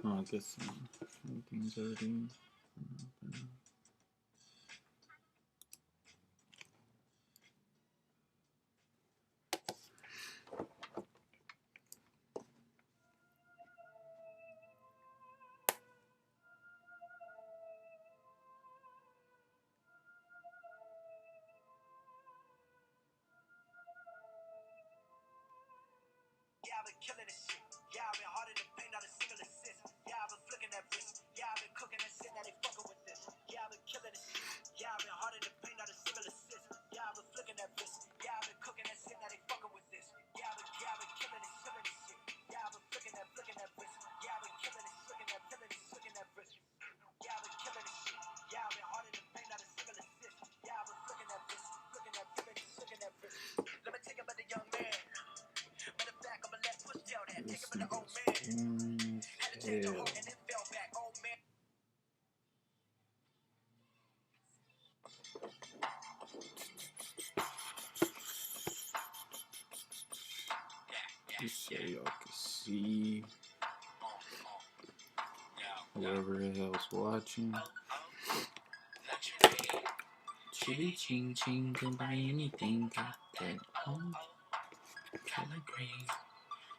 Oh, I guess everything's already. Yeah, I've been killing this shit. Yeah, I've been hard in the paint, not a single assist. Yeah, I've been flicking that wrist. Yeah, I've been cooking that shit, now they fucking with this. Yeah, I've been killing this shit. Yeah, I've been hard in the paint, not a single assist. Yeah, I've been flicking that wrist. Yeah, I've been cooking that shit, now they fucking with this. Yeah, I've been killing this shit. Yeah, I've been flicking that wrist. Yeah, I've been killing this, flicking that wrist. Yeah, I've been killing this shit. Yeah, I've been hard in the paint, not a single assist. Yeah, I've been flicking that wrist. Flicking that wrist. Let me take it by the young man. Matter of fact, I'ma let push down that. Take it by the old man. Had to change the whole and it fell back. Old man. Just so y'all can see whoever the hell's watching. Chitty ching ching, can buy anything, got that home. Color green,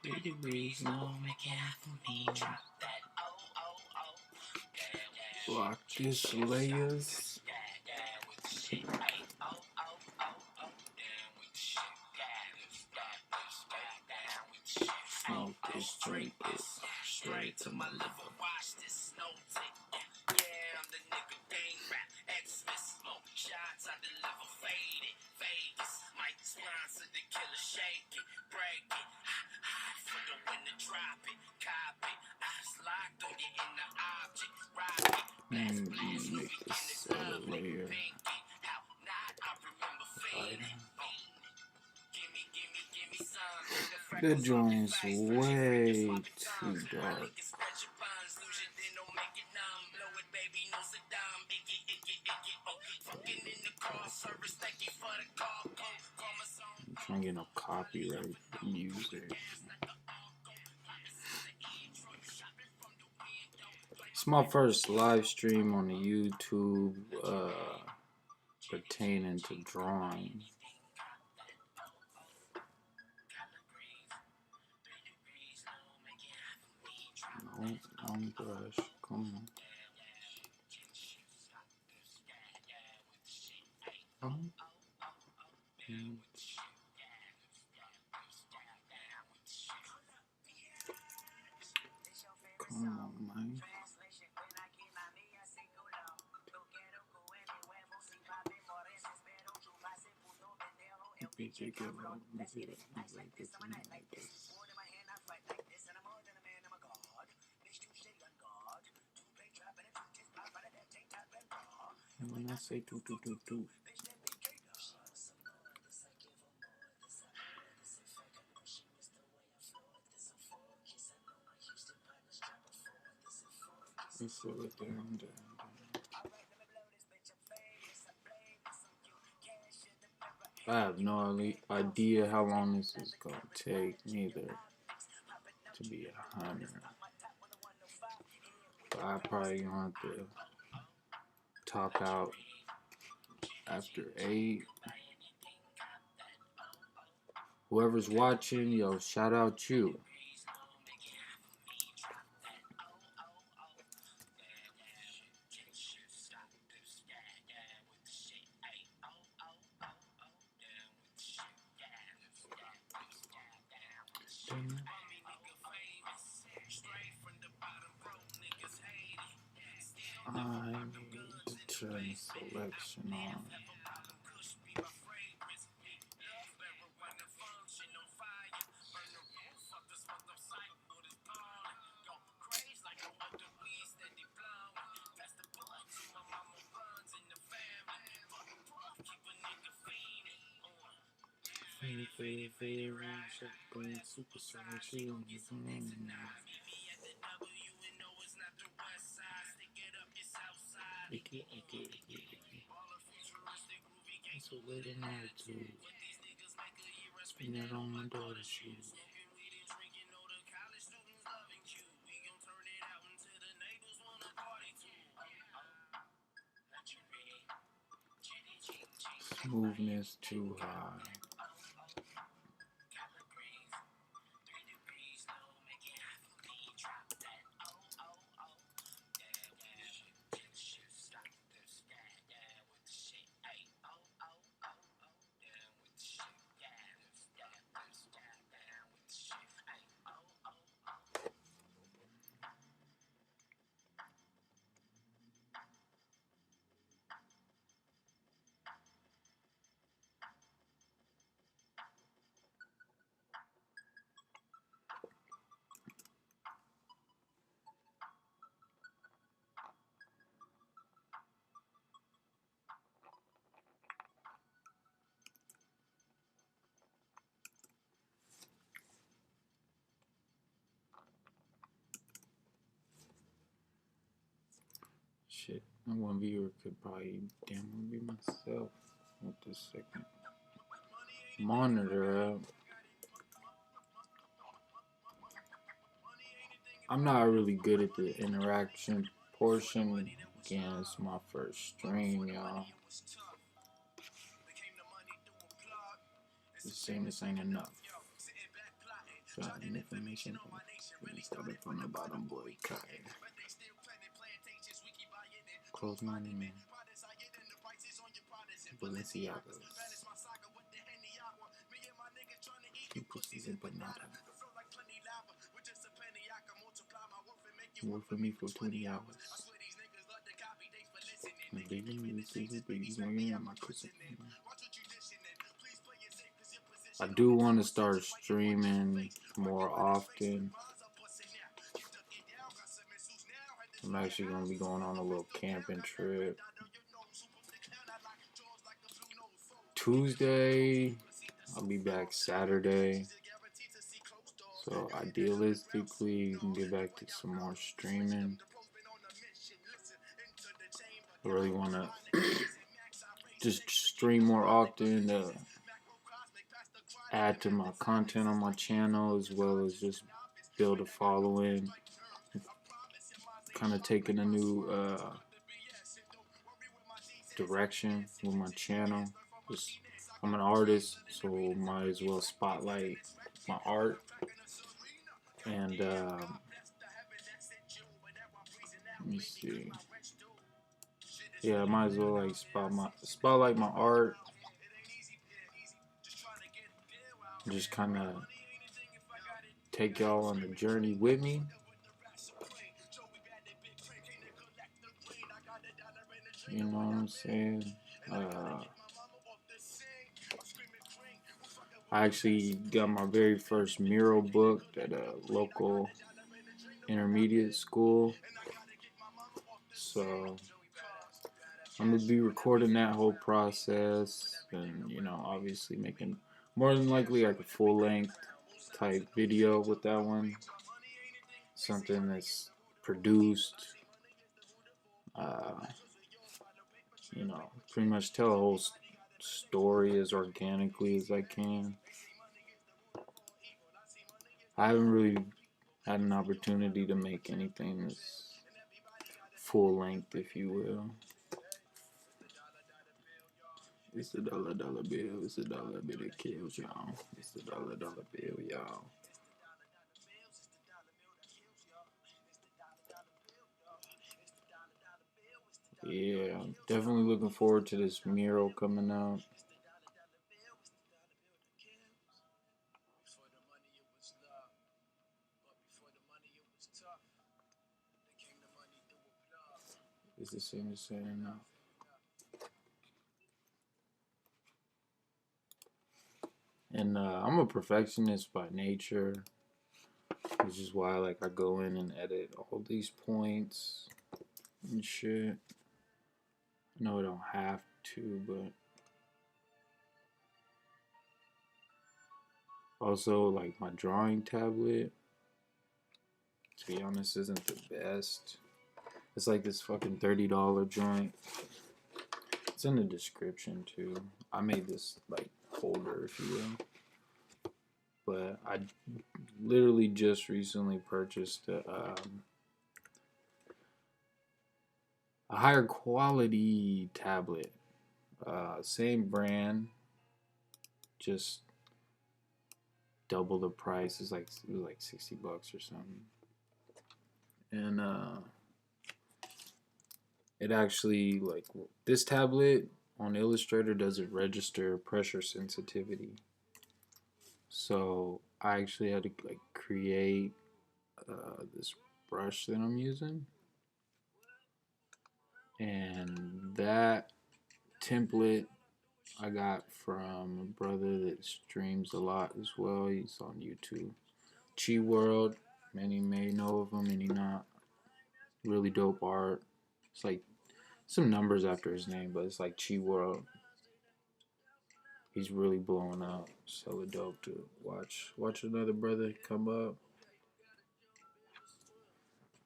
3 degrees, no make it for me. Drop that, block this layers. Smoke this, drink this, straight to my liver. Watch this snow tick. Yeah, I'm the nigga gang rap. Xmas smoke shots, I deliver faded. Vegas might sponsor the killer, shake it, break it. Hot for the winner, drop it, cop it. Eyes locked on you in the object, rock it. Blast, blast, Make this cell layer. How not, I remember fading. Give me some. The joint's way too dark. I'm trying to get no copyright music. It's my first live stream on the YouTube pertaining to drawing. No, long brush. Come on. Oh. Come on, man. And when I say do, it's over there and there. I have no idea how long this is gonna take, neither, to be 100. But I probably gonna have to top out after 8. Whoever's watching, yo, shout out you. I need to turn selection on. Super It's a little attitude. Spin it on my daughter's shoes. Movement's too high. Shit, one viewer could probably damn well be myself with this second monitor up. I'm not really good at the interaction portion. Again, it's my first stream, y'all. Just saying this ain't enough. Information started from the bottom, boy. Close my name. Balenciagas. Two pussies and banana. Work for me for 20 hours. I do want to start streaming more often. I'm actually going to be going on a little camping trip. Tuesday, I'll be back Saturday. So idealistically, you can get back to some more streaming. I really want to just stream more often to add to my content on my channel, as well as just build a following. Kind of taking a new direction with my channel. I'm an artist, so might as well spotlight my art. And let me see. Yeah, I might as well like spotlight my art. Just kind of take y'all on the journey with me. You know what I'm saying? I actually got my very first mural booked at a local intermediate school. So I'm going to be recording that whole process and, you know, obviously making more than likely like a full-length type video with that one. Something that's produced, you know, pretty much tell a whole story as organically as I can. I haven't really had an opportunity to make anything that's full length, if you will. It's the dollar bill. It's the dollar bill that kills y'all. It's the dollar bill, y'all. Yeah, I'm definitely looking forward to this mural coming out. It's the same as saying enough. And I'm a perfectionist by nature, which is why like I go in and edit all these points and shit. I know I don't have to, but also like my drawing tablet, to be honest, isn't the best. It's like this fucking $30 joint. It's in the description too. I made this like folder, if you will. But I literally just recently purchased a higher quality tablet. Same brand, just double the price. It was like $60 or something. And it actually, like, this tablet on Illustrator doesn't register pressure sensitivity. So I actually had to like create this brush that I'm using, and that template I got from a brother that streams a lot as well. He's on YouTube, Chi World. Many may know of him, many not. Really dope art. It's like some numbers after his name, but it's like Chi World. He's really blowing up. It's hella dope to watch. Watch another brother come up.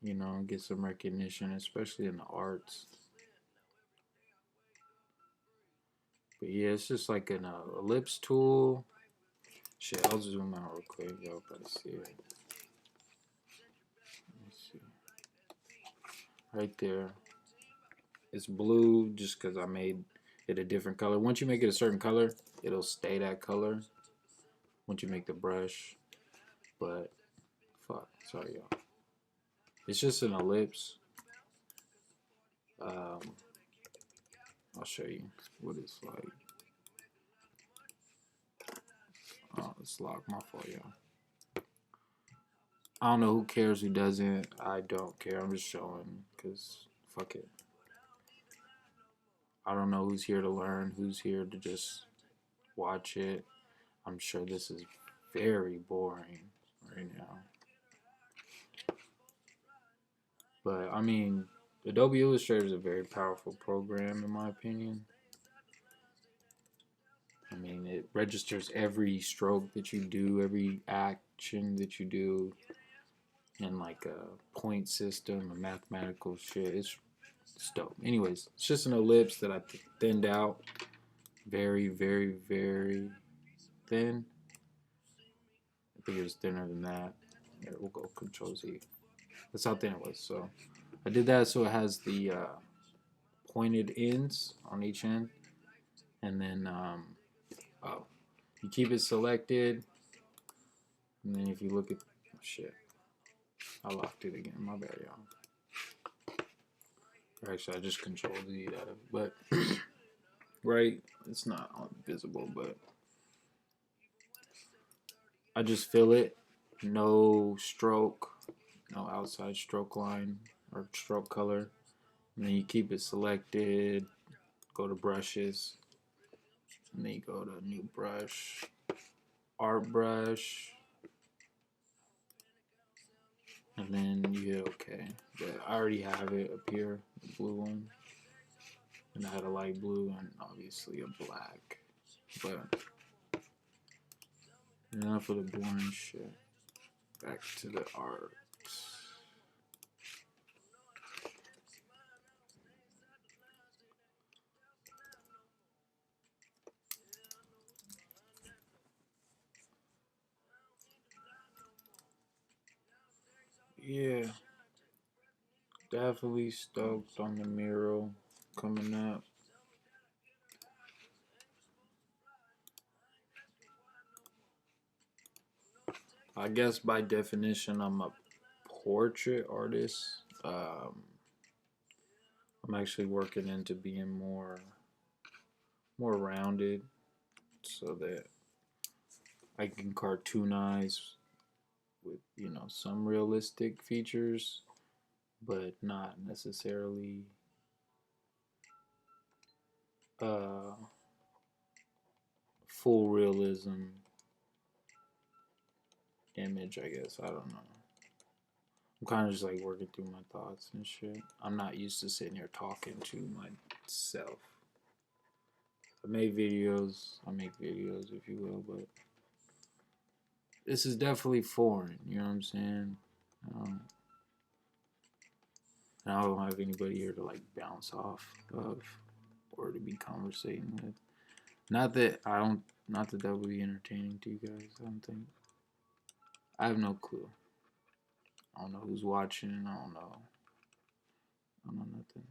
You know, get some recognition, especially in the arts. But yeah, it's just like an ellipse tool. Shit, I'll zoom out real quick. Y'all better see it. Let me see. Right there. It's blue just because I made it a different color. Once you make it a certain color, it'll stay that color once you make the brush. But, fuck, sorry y'all. It's just an ellipse. I'll show you what it's like. Oh, it's locked. My fault, y'all. I don't know who cares, who doesn't. I don't care. I'm just showing because fuck it. I don't know who's here to learn, who's here to just watch it. I'm sure this is very boring right now. But I mean, Adobe Illustrator is a very powerful program in my opinion. I mean, it registers every stroke that you do, every action that you do, in like a point system, a mathematical shit. It's dope. Anyways, it's just an ellipse that I thinned out. Very, very, very thin. I think it was thinner than that. Here, we'll go Control Z. That's how thin it was. So I did that so it has the pointed ends on each end. And then, you keep it selected. And then if you look at, oh shit, I locked it again. My bad, y'all. Actually, I just Control Z out of it. But, right, it's not visible, but I just fill it. No stroke, no outside stroke line or stroke color. And then you keep it selected. Go to brushes. And then you go to new brush. Art brush. And then you hit OK. But I already have it up here, the blue one. And I had a light blue and obviously a black. But enough of the boring shit. Back to the art. Yeah. Definitely stoked on the mural coming up. I guess by definition, I'm a portrait artist. I'm actually working into being more rounded, so that I can cartoonize with some realistic features, but not necessarily full realism image. I guess I don't know. I'm kind of just like working through my thoughts and shit. I'm not used to sitting here talking to myself. I make videos, if you will, but this is definitely foreign, you know what I'm saying? And I don't have anybody here to like bounce off of or to be conversating with. Not that that would be entertaining to you guys, I don't think. I have no clue. I don't know who's watching, I don't know nothing.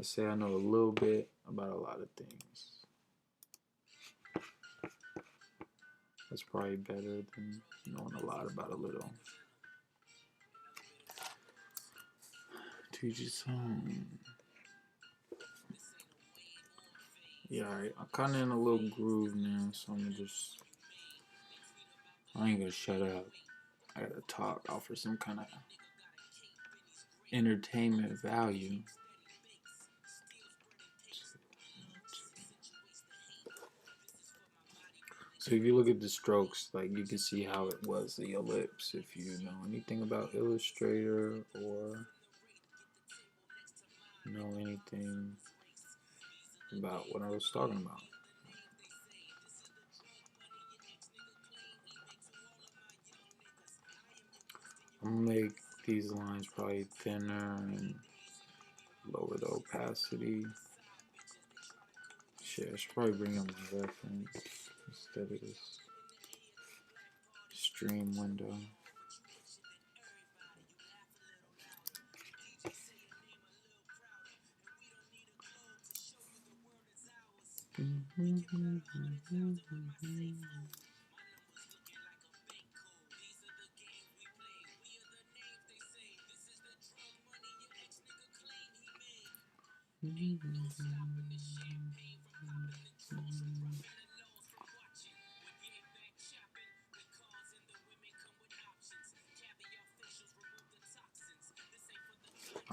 I say I know a little bit about a lot of things. That's probably better than knowing a lot about a little. To each his own. Yeah, alright. I'm kind of in a little groove now, so I'm just. I ain't gonna shut up. I gotta talk, offer some kind of entertainment value. So if you look at the strokes, like you can see how it was the ellipse. If you know anything about Illustrator or know anything about what I was talking about. I'm gonna make these lines probably thinner and lower the opacity. Shit, I should probably bring up my reference instead of this stream window.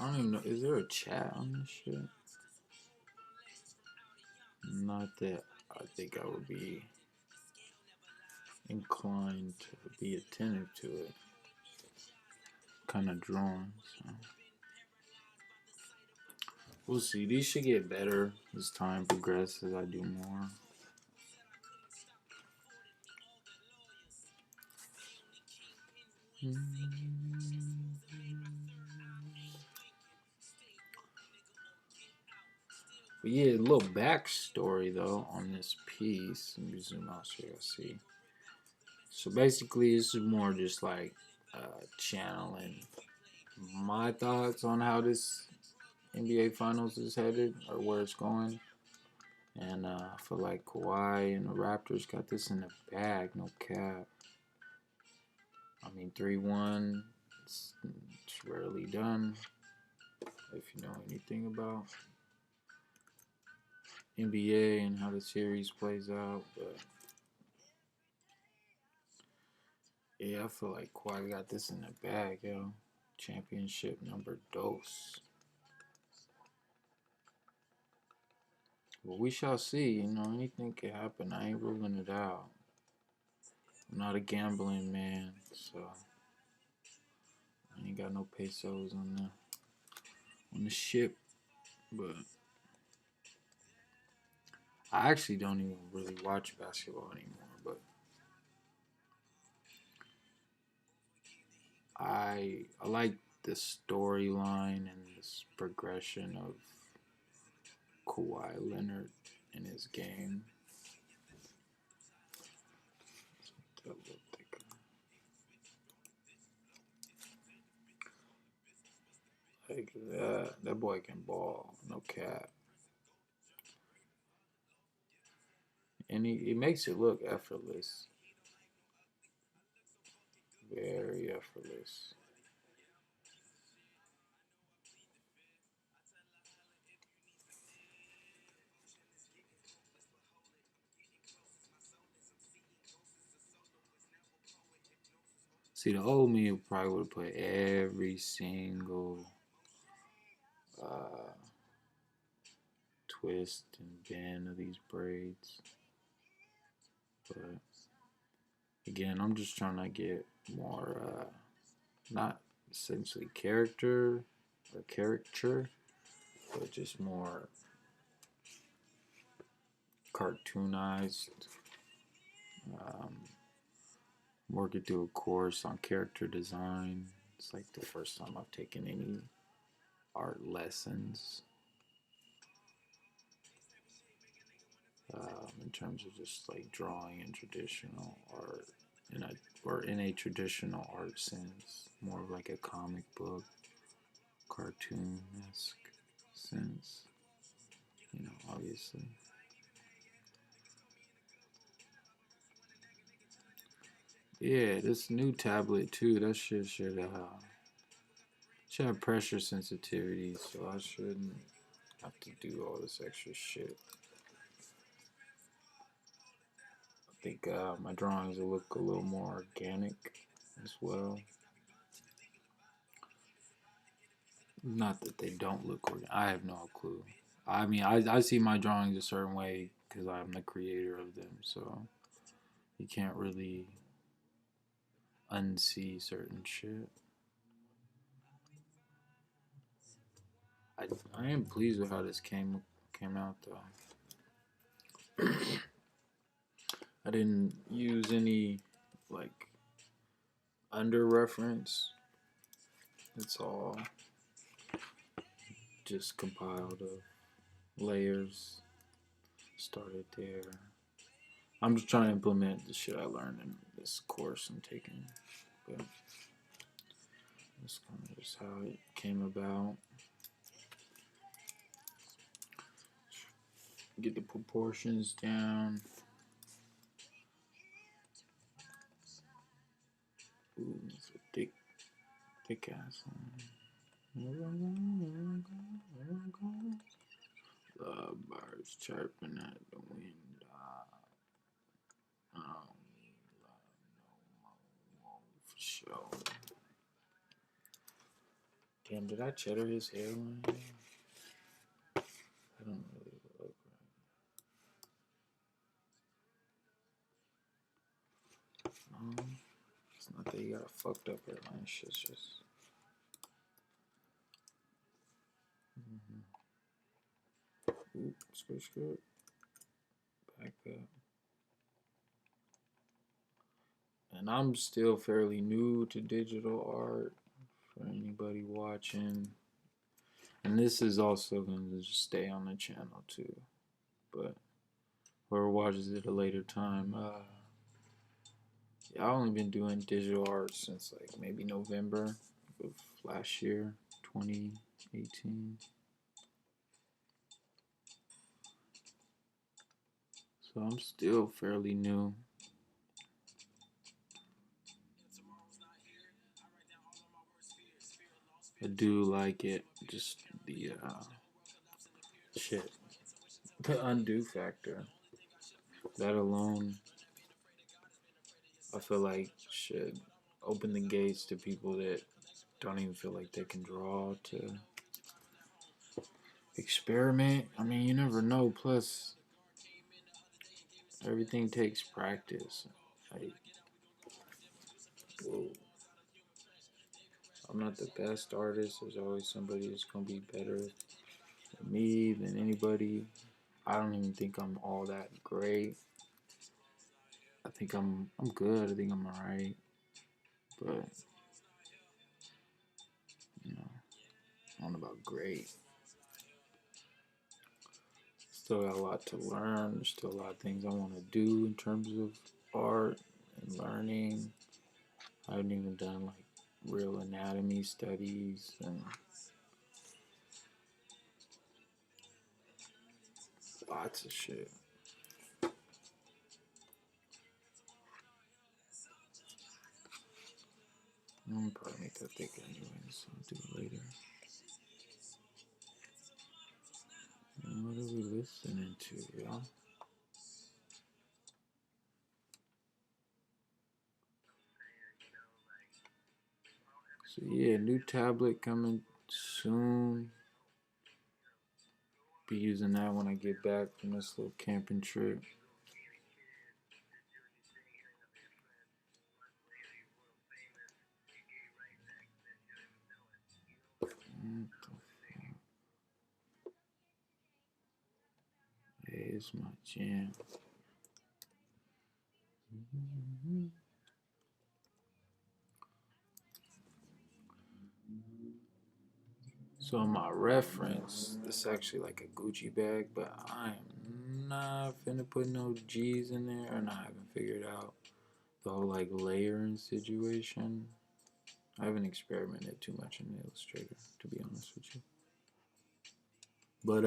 I don't even know, is there a chat on this shit? Not that I think I would be inclined to be attentive to it. Kind of drawn, so. We'll see. These should get better as time progresses. I do more. But yeah, a little backstory though on this piece. Let me zoom out so you can see. So basically, this is more just like channeling my thoughts on how this NBA Finals is headed or where it's going. And I feel like Kawhi and the Raptors got this in the bag, no cap. I mean, 3-1, it's rarely done. If you know anything about NBA and how the series plays out, but yeah, I feel like Kawhi got this in the bag, yo. Championship number dos. Well, we shall see. You know, anything can happen. I ain't ruling it out. I'm not a gambling man, so I ain't got no pesos on the ship. But I actually don't even really watch basketball anymore. But I like the storyline and this progression of Kawhi Leonard in his game. Like that boy can ball, no cap. And he makes it look effortless. Very effortless. See, the old me probably would have put every single twist and bend of these braids. But again, I'm just trying to get more, not essentially character or caricature, but just more cartoonized. Working through a course on character design. It's like the first time I've taken any art lessons. In terms of just like drawing in traditional art, in a traditional art sense, more of like a comic book, cartoon-esque sense. you know, obviously. Yeah, this new tablet too, that shit should have pressure sensitivity, so I shouldn't have to do all this extra shit. I think my drawings will look a little more organic as well. Not that they don't look organic. I have no clue. I mean, I see my drawings a certain way because I'm the creator of them, so you can't really unsee certain shit. I am pleased with how this came out though. I didn't use any like under reference. It's all just compiled of layers. Started there. I'm just trying to implement the shit I learned in this course I'm taking. But that's kind of just how it came about. Get the proportions down. Ooh, it's a thick ass one. The birds chirping at the window. I don't need love no more for sure. Damn, did I cheddar his hairline? I don't really look right. No, it's not that you got a fucked up hairline. Shit's just. Oop, skirt. Back up. And I'm still fairly new to digital art for anybody watching. And this is also going to just stay on the channel too. But whoever watches it at a later time, yeah, I've only been doing digital art since like maybe November of last year, 2018. So I'm still fairly new. I do like it, just the shit, the undo factor. That alone, I feel like should open the gates to people that don't even feel like they can draw to experiment. I mean, you never know. Plus, everything takes practice. Like, whoa. I'm not the best artist. There's always somebody that's gonna be better than me, than anybody. I don't even think I'm all that great. I think I'm good. I think I'm alright. But you know, I don't know about great. Still got a lot to learn. There's still a lot of things I want to do in terms of art and learning. I haven't even done like real anatomy studies and lots of shit. I'm gonna probably make that thick anyway, so I'll do it later. And what are we listening to, y'all? So yeah, new tablet coming soon. Be using that when I get back from this little camping trip. Hey, it's my jam. So my reference, this is actually like a Gucci bag, but I am not finna put no G's in there, and I haven't figured out the whole like layering situation. I haven't experimented too much in Illustrator, to be honest with you. But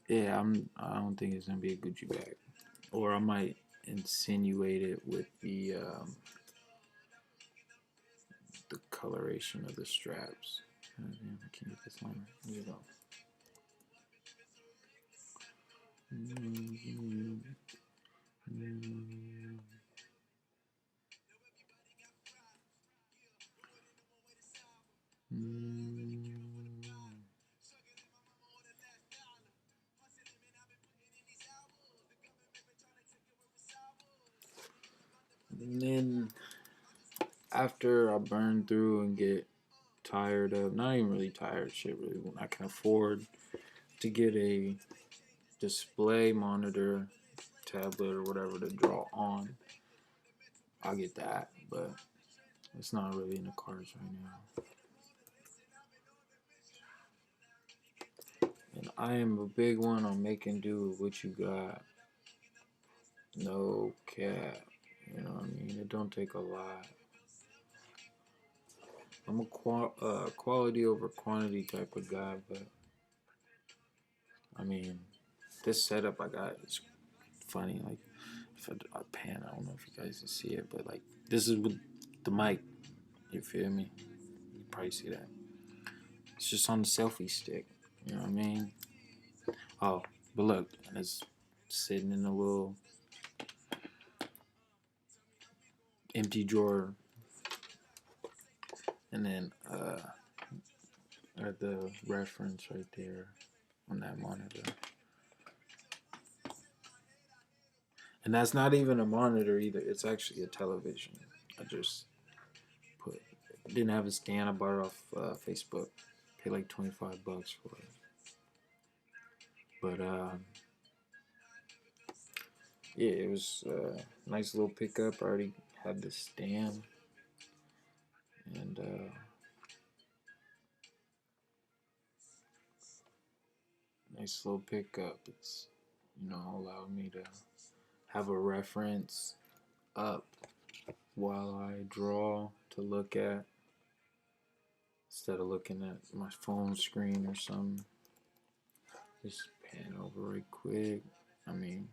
Yeah, I don't think it's gonna be a Gucci bag, or I might insinuate it with the coloration of the straps. Damn, I can't get this on. Here you go. And then after I burn through and get tired of, not even really tired, shit really, when I can afford to get a display monitor, tablet, or whatever to draw on, I'll get that, but it's not really in the cards right now. And I am a big one on making do with what you got. No cap. You know what I mean? It don't take a lot. I'm a quality over quantity type of guy, but I mean, this setup I got is funny. Like, if I pan, I don't know if you guys can see it, but like, this is with the mic. You feel me? You probably see that. It's just on the selfie stick. You know what I mean? Oh, but look, and it's sitting in a little empty drawer, and then at the reference right there on that monitor. And that's not even a monitor either. It's actually a television. I just put, didn't have a stand. I bought it off Facebook. Paid like $25 for it. But yeah, it was a nice little pickup. I already had the stand, and nice little pickup. It's, you know, allowed me to have a reference up while I draw to look at, instead of looking at my phone screen or something. Just pan over right quick. I mean,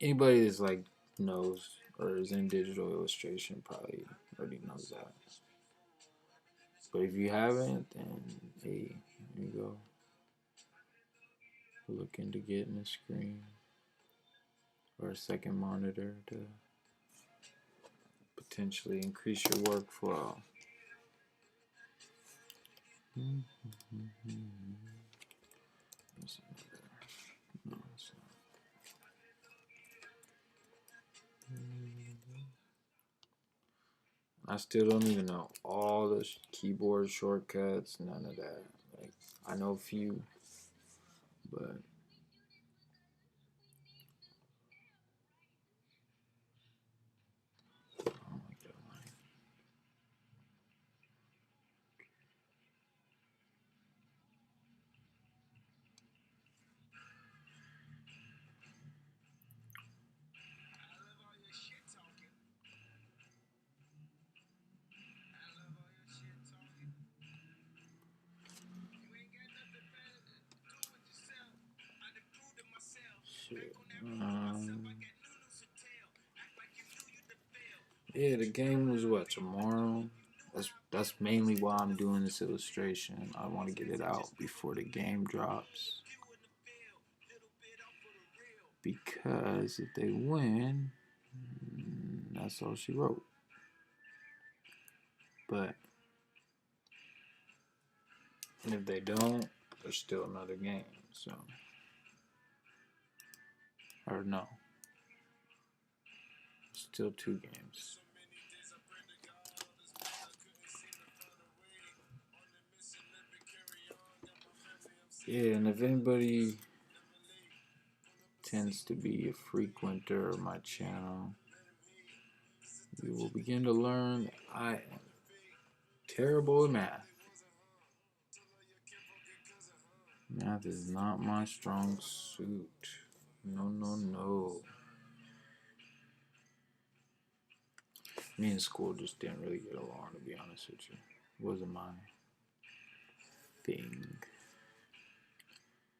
anybody that's like knows or is in digital illustration probably already knows that. But if you haven't, then hey, here you go. Look into getting a screen or a second monitor to potentially increase your workflow. I still don't even know all the keyboard shortcuts, none of that. Like, I know a few, but I don't like that line. Shit. Yeah, the game was what, tomorrow? That's mainly why I'm doing this illustration. I want to get it out before the game drops. Because if they win, that's all she wrote. But and if they don't, there's still another game. So, or no, still two games. Yeah, and if anybody tends to be a frequenter of my channel, you will begin to learn that I am terrible at math. Math is not my strong suit. No, no, no. Me and school just didn't really get along, to be honest with you. It wasn't my thing.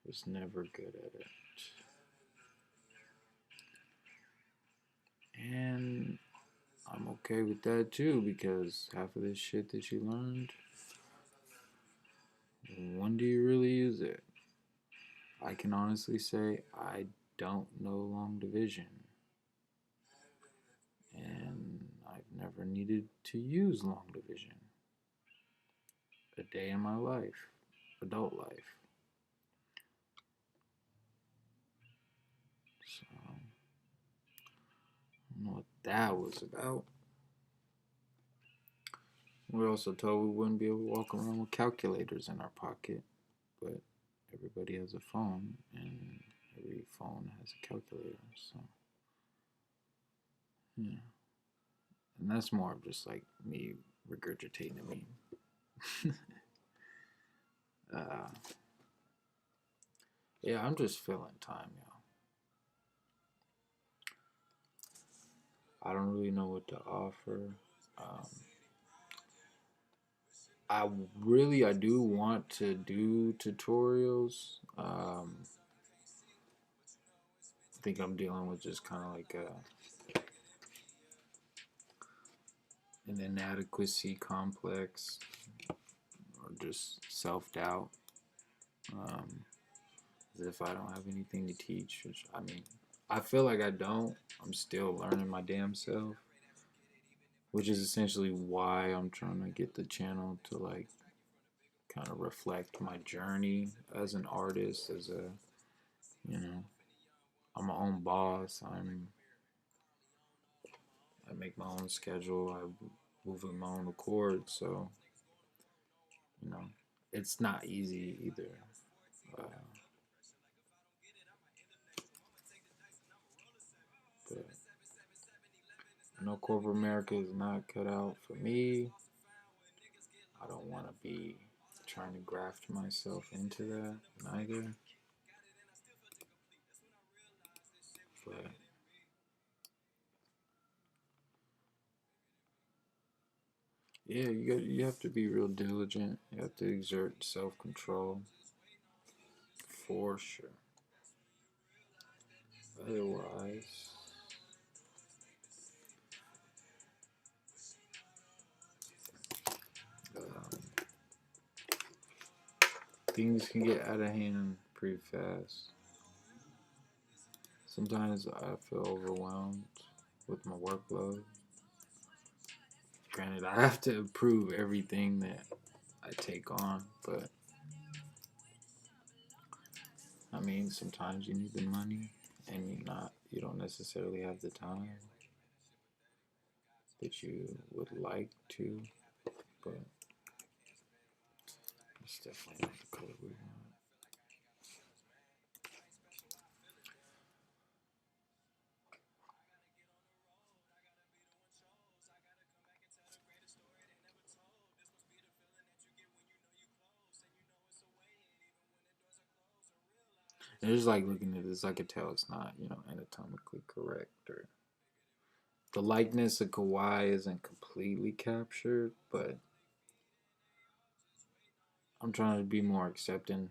was never good at it. And I'm okay with that too, because half of this shit that you learned, when do you really use it? I can honestly say I don't know long division. And I've never needed to use long division a day in my life, adult life. So, I don't know what that was about. We were also told we wouldn't be able to walk around with calculators in our pocket, but everybody has a phone, and every phone has a calculator, so yeah. And that's more of just like me regurgitating a meme. Yeah, I'm just feeling time, y'all. I don't really know what to offer. I do want to do tutorials. I think I'm dealing with just kind of like an inadequacy complex, or just self-doubt, as if I don't have anything to teach, which, I mean, I feel like I don't. I'm still learning my damn self, which is essentially why I'm trying to get the channel to like kind of reflect my journey as an artist, as a, you know, I'm my own boss. I make my own schedule. I move in my own accord. So, you know, it's not easy either. Uh, but I know corporate America is not cut out for me. I don't want to be trying to graft myself into that neither. But yeah, you have to be real diligent. You have to exert self-control for sure. Otherwise, um, things can get out of hand pretty fast. Sometimes I feel overwhelmed with my workload. Granted, I have to approve everything that I take on, but I mean, sometimes you need the money, and you don't necessarily have the time that you would like to, but it's definitely not the color we want. And it's like looking at this, I could tell it's not, anatomically correct, or the likeness of Kawhi isn't completely captured, but I'm trying to be more accepting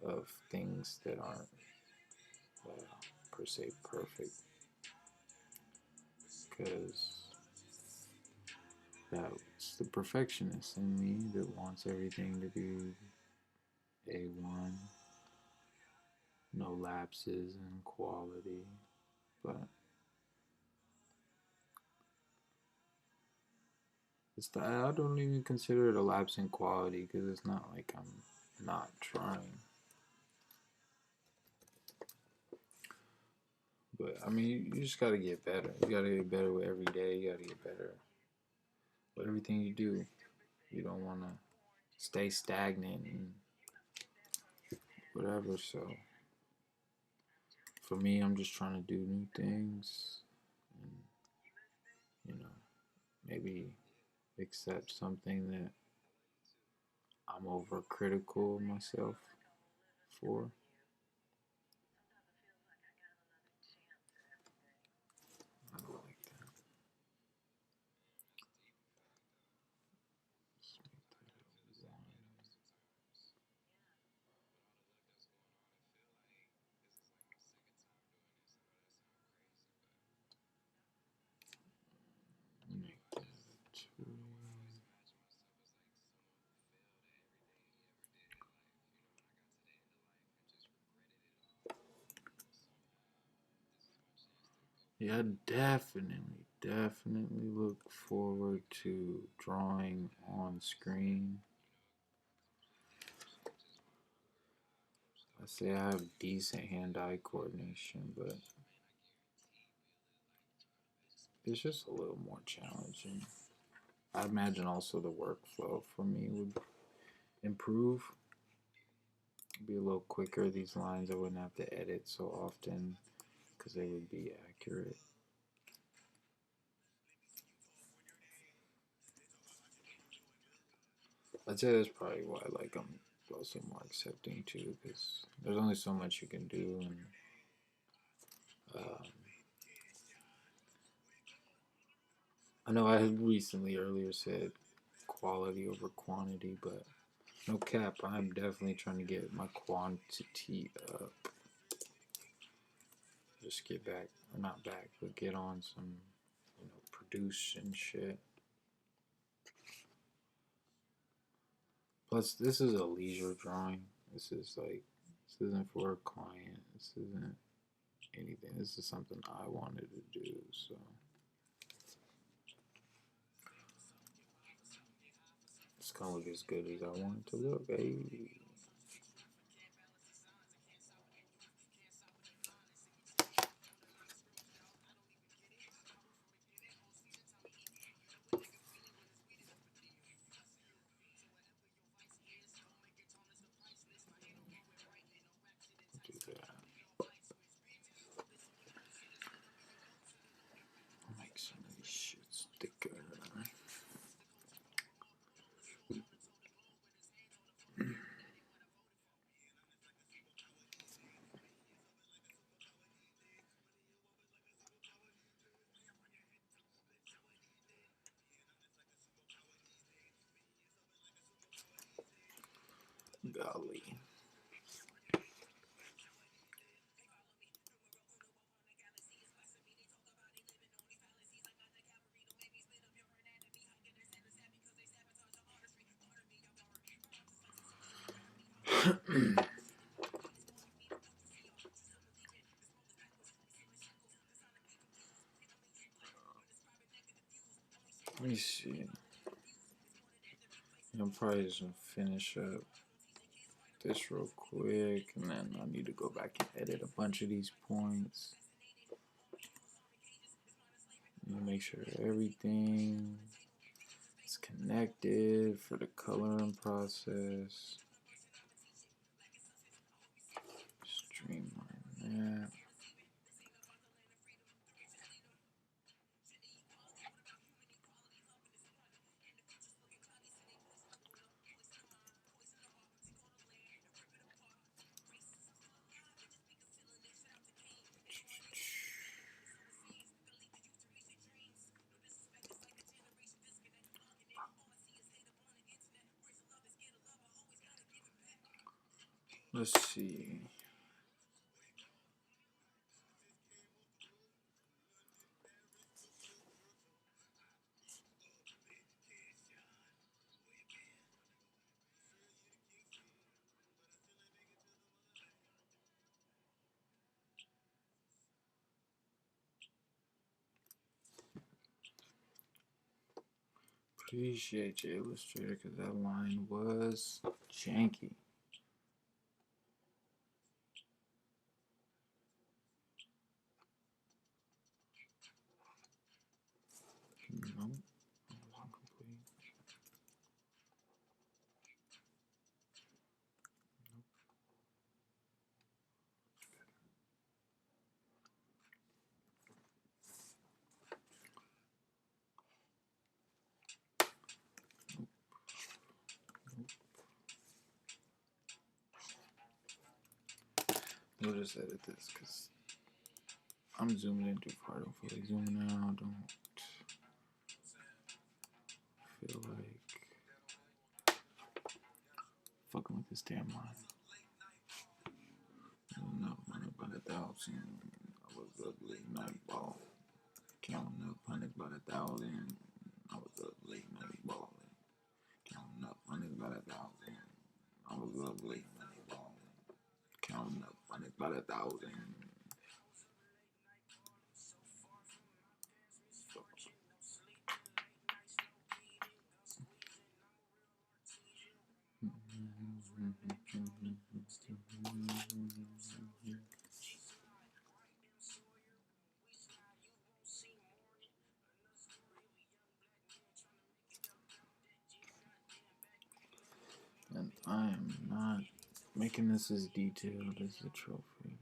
of things that aren't per se perfect, because that's the perfectionist in me that wants everything to be A1, no lapses in quality, but I don't even consider it a lapse in quality, because it's not like I'm not trying. But I mean, you just gotta get better. You gotta get better with every day. You gotta get better with everything you do. You don't want to stay stagnant and whatever. So for me, I'm just trying to do new things, and maybe accept something that I'm overcritical of myself for. I don't like that. Yeah, definitely look forward to drawing on screen. I say I have decent hand-eye coordination, but it's just a little more challenging. I imagine also the workflow for me would improve, be a little quicker. These lines I wouldn't have to edit so often because they would be accurate. I'd say that's probably why I'm also more accepting too, because there's only so much you can do, and um, I know I had recently earlier said quality over quantity, but no cap, I'm definitely trying to get my quantity up. Just get back, or not back, but get on some, produce and shit. Plus, this is a leisure drawing. This isn't for a client. This isn't anything. This is something I wanted to do, so. It's gonna look as good as I want it to look, hey. Do that. I'll make some of these shits thicker. Golly. Let me see. I'm probably just gonna finish up this real quick, and then I need to go back and edit a bunch of these points. Make sure everything is connected for the coloring process. Streamline that. Let's see. Appreciate you, Illustrator, because that line was janky. Nope. We'll just edit this because I'm zooming in too far. Don't feel like zooming out. Don't feel like fucking with this damn line. Up hundred by the thousand. I was up late night ball. Counting up hundreds by the thousand. I was up late night balling. Counting up hundreds by the thousand. I was up late night balling. Counting up hundreds by the thousand. And I am not making this as detailed as the trophy.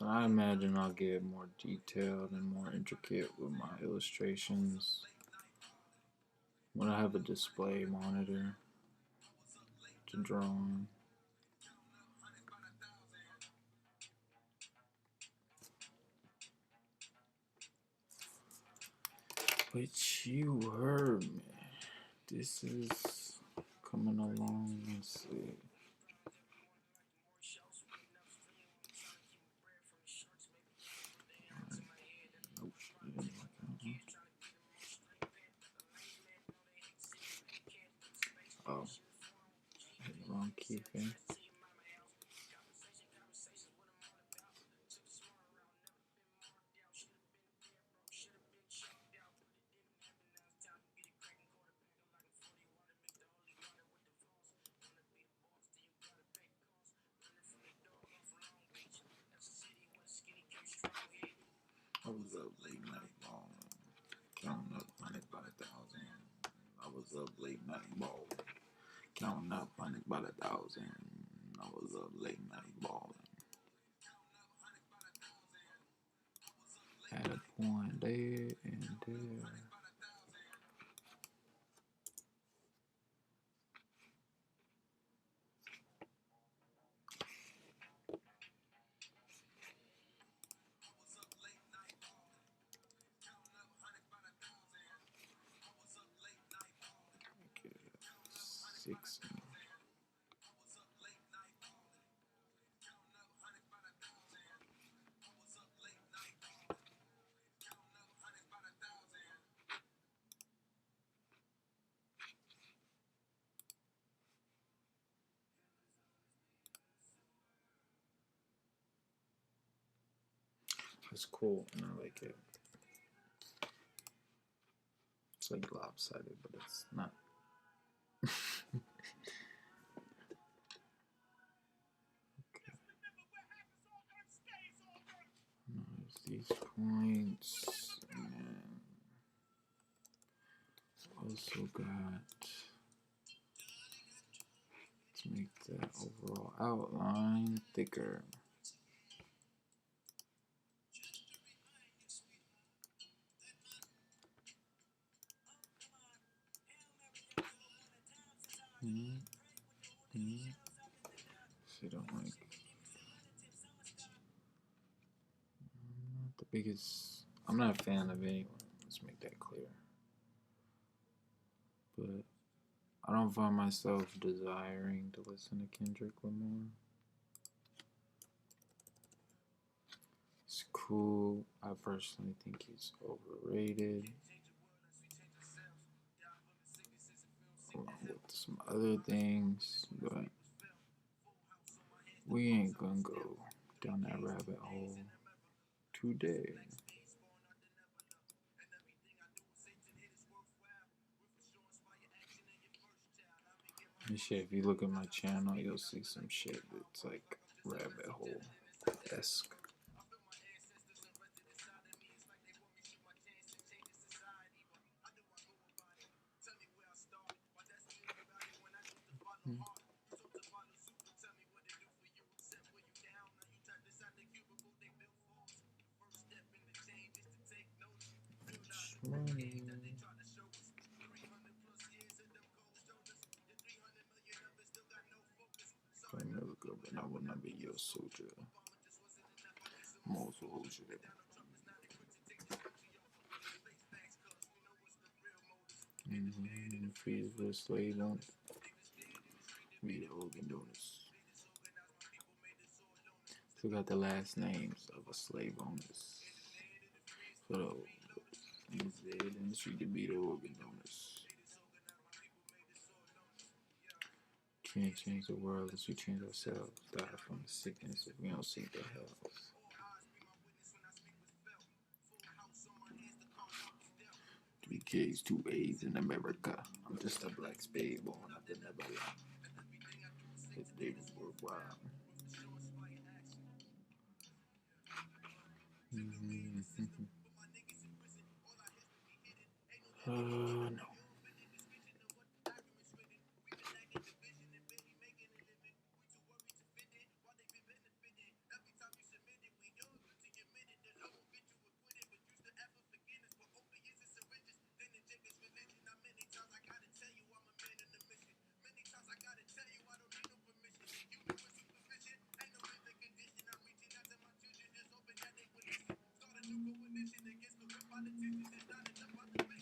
I imagine I'll get more detailed and more intricate with my illustrations when I have a display monitor to draw on. But you heard me. This is coming along. Let's see. Nope, it didn't work out, huh? Oh, hit the wrong key thing. I was up late night balling, counting up hundred by the thousand. I was up late night balling, counting up hundred by the thousand. I was up late night balling. Had a point there and there. Okay, 6. It's cool and I like it. It's like lopsided, but it's not. Okay. There's these points, and also got to make that overall outline thicker. So you don't like. I'm not the biggest. I'm not a fan of anyone. Let's make that clear. But I don't find myself desiring to listen to Kendrick Lamar. It's cool. I personally think he's overrated. Along with some other things, but we ain't gonna go down that rabbit hole today. And shit, if you look at my channel, you'll see some shit that's like rabbit hole-esque. I never go, but I will not be your soldier. More soldier. Freeze for slave on. Be the organ donors. Still got the last names of a slave owners. So he's dead in the street to be the organ donors. Can't change the world unless we change ourselves. Die from the sickness if we don't seek the health. 3 K's, 2 A's in America. I'm just a black spade born out the Neverland. His days worldwide. No.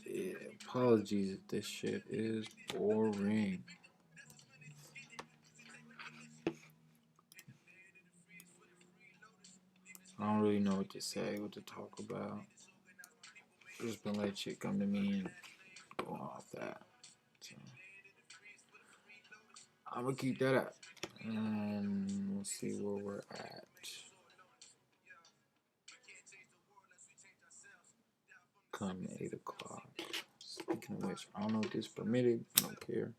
Yeah, apologies if this shit is boring. I don't really know what to say, what to talk about. Just been let shit come to me and go off that. So I'm gonna keep that up. And we'll see where we're at. Come 8 o'clock. Speaking of which, I don't know if this is permitted. I don't care.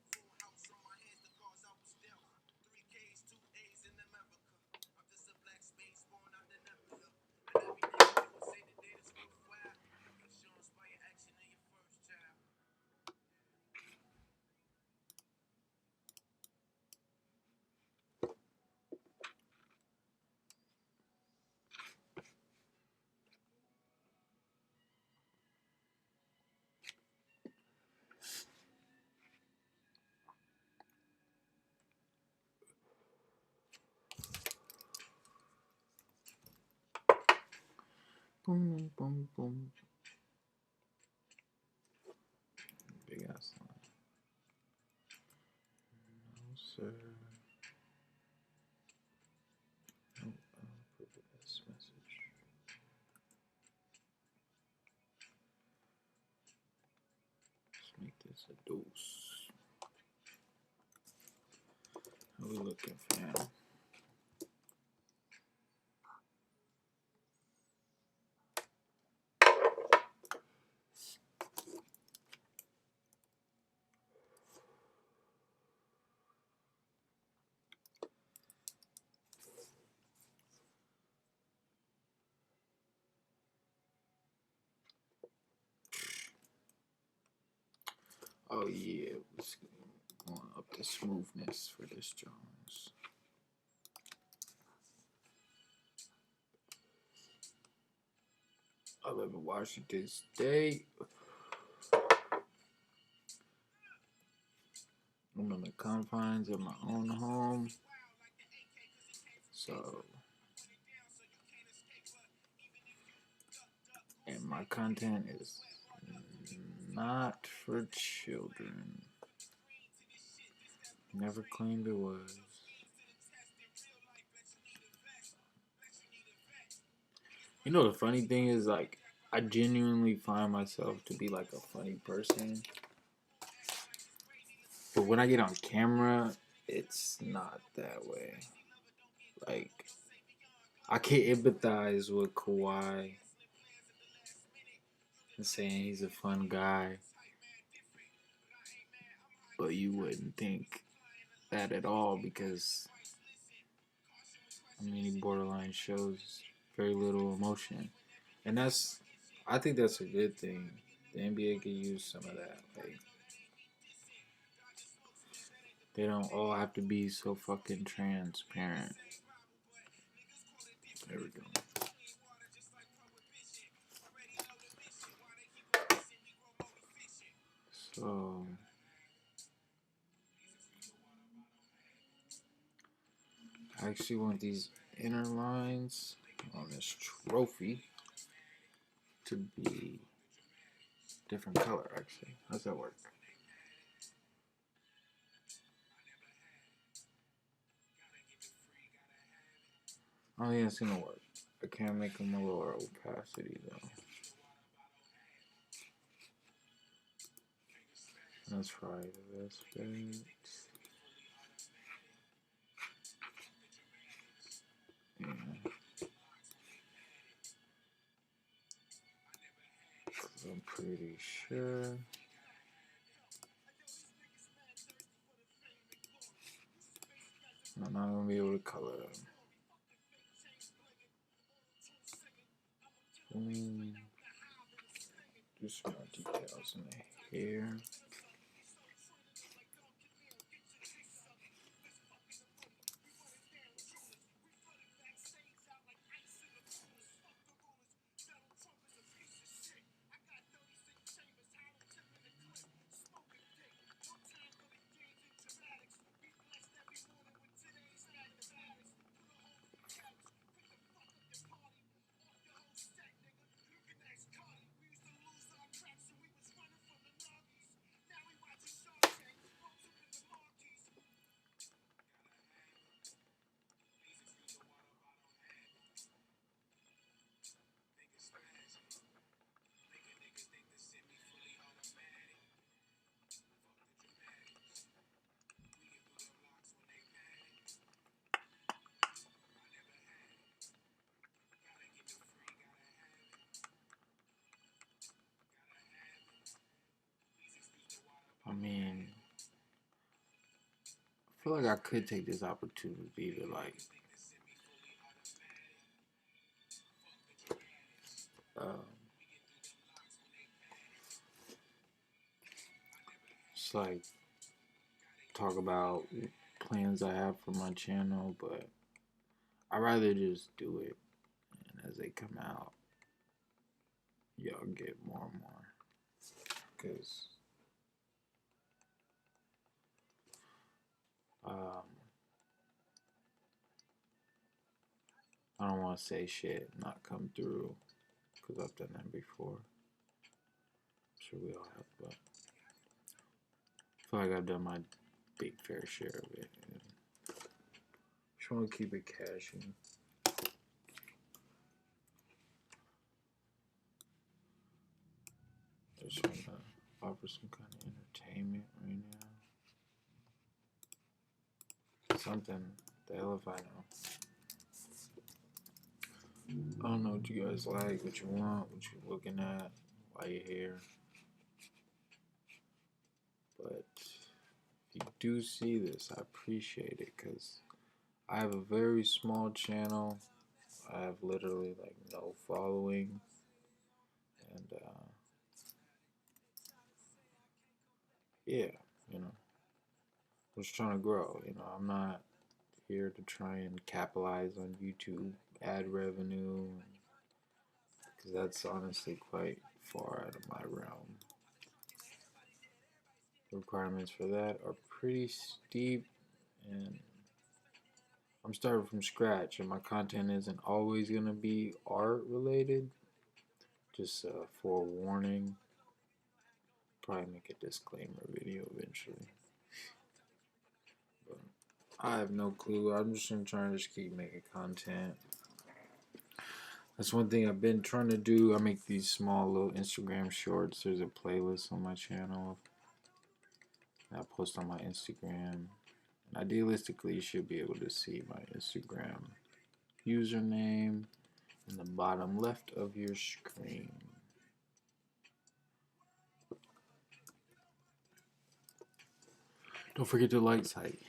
Boom, boom, boom. Big ass line. No, sir. No, put this message. Let's make this a dose. How we looking, fam? Oh yeah, let's go up the smoothness for this Jones. I live in Washington State. I'm in the confines of my own home. So, and my content is not for children. Never claimed it was. You know, the funny thing is, like, I genuinely find myself to be like a funny person. But when I get on camera, it's not that way. Like, I can't empathize with Kawhi and saying he's a fun guy. But you wouldn't think that at all because, I mean, he borderline shows very little emotion. And I think that's a good thing. The NBA could use some of that. Like, they don't all have to be so fucking transparent. There we go. So, I actually want these inner lines on this trophy to be different color, actually. How's that work? Oh yeah, it's gonna work. I can't make them a lower opacity though. Let's try this bit. pretty sure. I'm not gonna be able to color them. Just more details in the hair. I mean, I feel like I could take this opportunity to like just like talk about plans I have for my channel, but I'd rather just do it, and as they come out, y'all get more and more, because I don't want to say shit and not come through, because I've done that before. I'm sure we all have, but I feel like I've done my big fair share of it. And just want to keep it casual. Just want to offer some kind of entertainment right now. Something. The hell if I know. I don't know what you guys like, what you want, what you're looking at, why you're here. But if you do see this, I appreciate it, because I have a very small channel. I have literally like no following, and yeah, you know, I'm just trying to grow. You know, I'm not here to try and capitalize on YouTube ad revenue, because that's honestly quite far out of my realm. The requirements for that are pretty steep, and I'm starting from scratch, and my content isn't always going to be art related. Just forewarning, probably make a disclaimer video eventually. But I have no clue. I'm just going to try and just keep making content. That's one thing I've been trying to do. I make these small little Instagram shorts. There's a playlist on my channel that I post on my Instagram. And idealistically, you should be able to see my Instagram username in the bottom left of your screen. Don't forget to like site.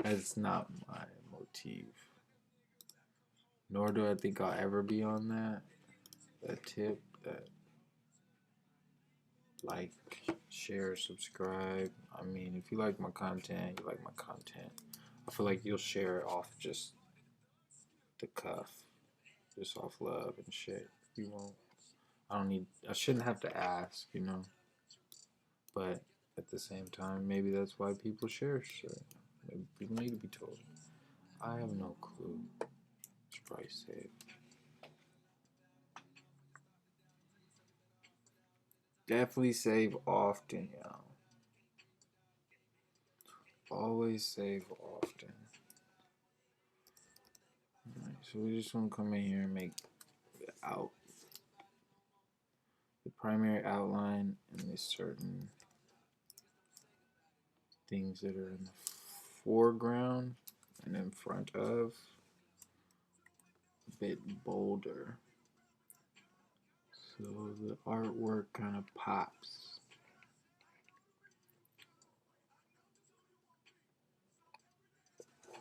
That's not my motif. Nor do I think I'll ever be on that tip, that like, share, subscribe. I mean, if you like my content, you like my content. I feel like you'll share it off just the cuff, just off love and shit. You won't. I shouldn't have to ask, you know. But at the same time, maybe that's why people share shit. Maybe people need to be told. I have no clue. It's probably safe. Definitely save often, y'all. Always save often. Alright, so we just want to come in here and make the primary outline and the certain things that are in the foreground and in front of a bit bolder. So the artwork kind of pops.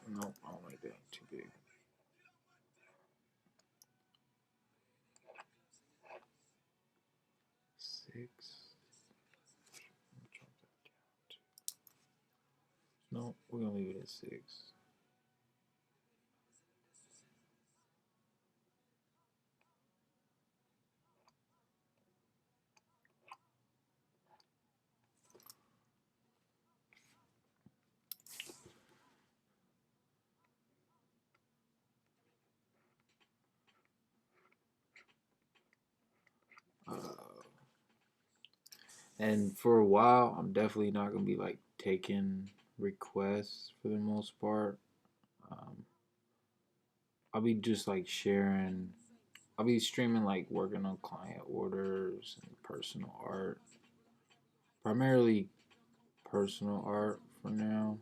Nope, I don't like that. Too big. Six. No, we're gonna leave it at 6. And for a while, I'm definitely not gonna be like taking requests for the most part. Um, I'll be just like sharing. I'll be streaming like working on client orders and personal art, primarily personal art for now.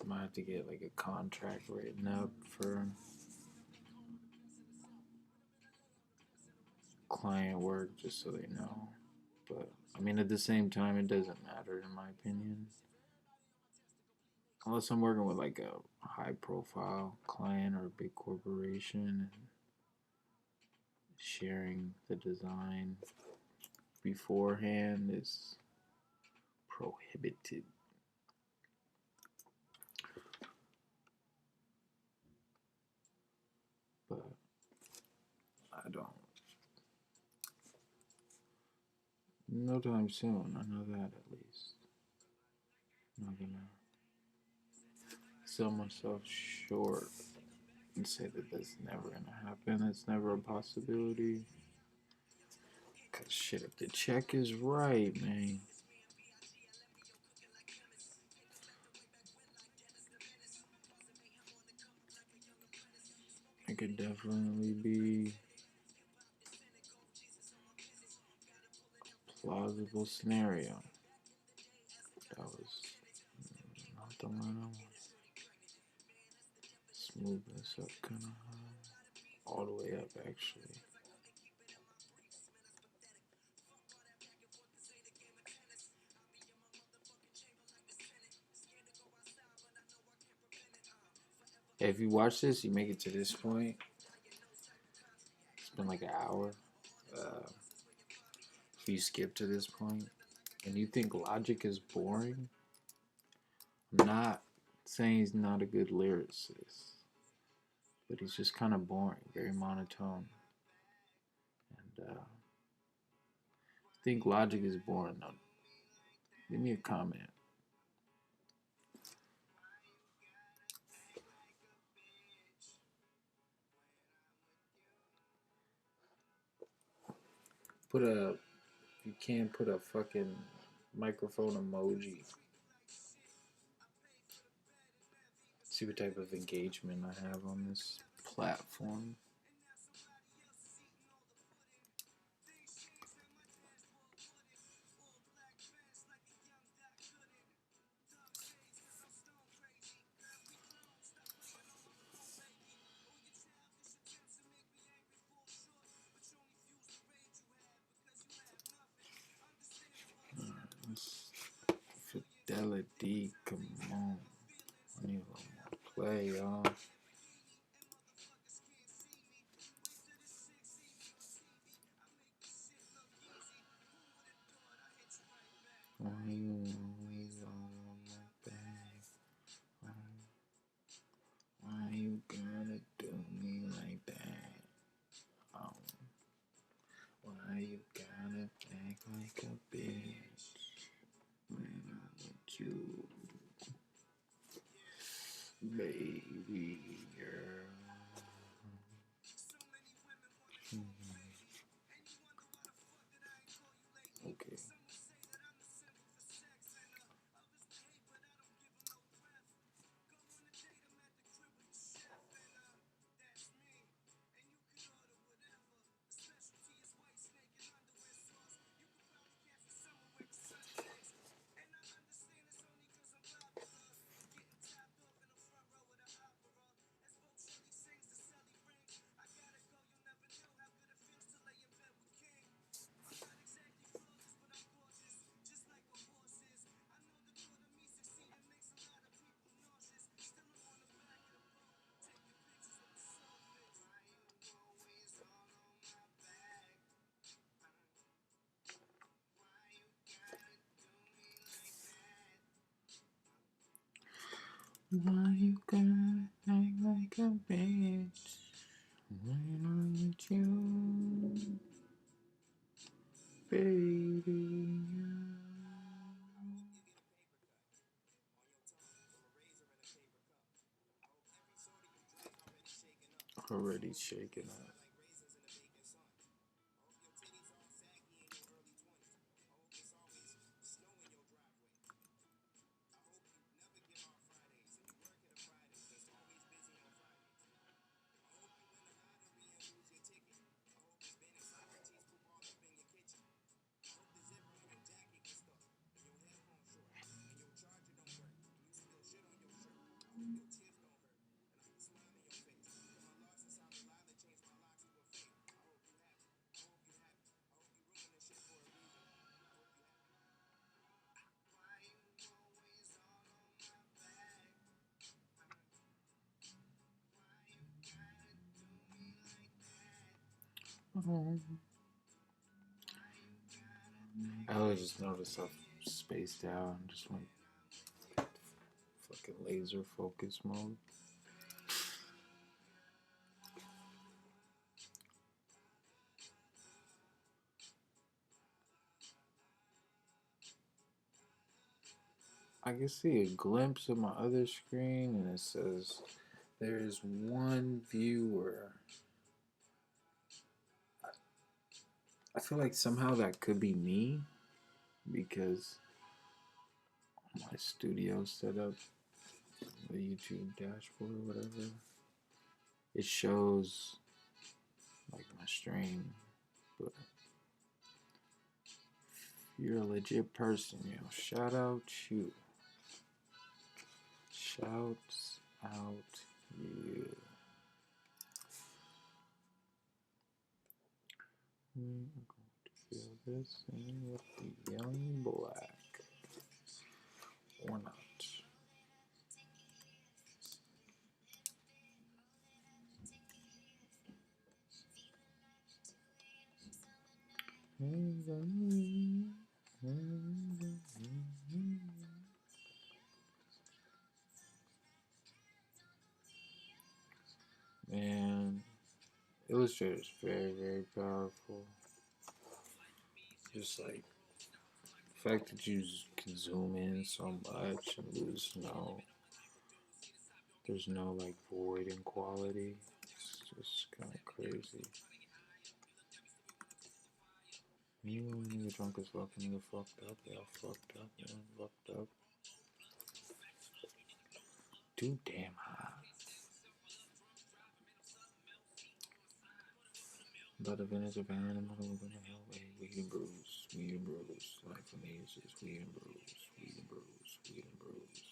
I might have to get like a contract written up for client work just so they know. But I mean, at the same time, it doesn't matter in my opinion. Unless I'm working with like a high profile client or a big corporation and sharing the design beforehand is prohibited. But I don't. No time soon. I know that at least. I'm not gonna sell myself short and say that that's never gonna happen. That's never a possibility. Cause shit, if the check is right, man. It could definitely be a plausible scenario. That was not the one I wanted. Smooth this up kind of high. All the way up, actually. Hey, if you watch this, you make it to this point. It's been like an hour. If you skip to this point and you think Logic is boring, I'm not saying he's not a good lyricist, but he's just kind of boring, very monotone. And think Logic is boring, though, leave me a comment. Put a, you can't put a fucking microphone emoji. See what type of engagement I have on this platform. Fidelity, come on. I need a little more play, y'all. Why you always on my back? Why you gotta do me like that? Why you gotta act like a bitch when I'm with you, baby girl? Okay. Why you gotta act like a bitch when I'm with you, baby? Already shaking up. Oh. I just noticed I've spaced out and just went fucking laser focus mode. I can see a glimpse of my other screen and it says there is one viewer. I feel like somehow that could be me because my studio setup, the YouTube dashboard or whatever, it shows like my stream. But if you're a legit person, shout out you. Shouts out you. We are going to fill this in with the young black. Or not. Man, Illustrator is very, very powerful. Just like the fact that you can zoom in so much and there's no like void in quality. It's just kind of crazy. You nigga drunk as fuck, nigga fucked up, yeah, fucked up, yeah, fucked up. Too damn high. But the vintage of animal, we're gonna hell, weed and bruise, life and ages, weed and bruise, weed and bruise, weed and bruise.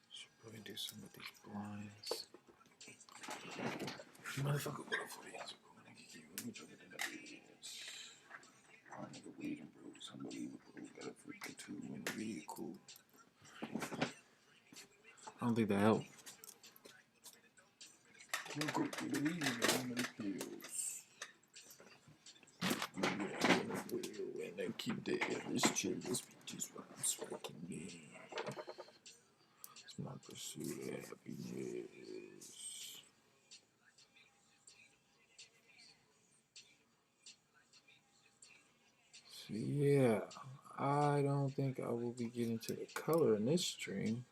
Should probably do some of these blinds. Motherfucker, what a 40 ounce of cool nigga, let me drink it in the beers. Oh, nigga, weed and bruise, unbelievable. Got a freak or two and really cool. I don't think that helped. We'll go through the weed and the pills. And then keep the illest chillest bitches while I'm striking me. It's my pursuit of happiness. So yeah, I don't think I will be getting to the color in this stream,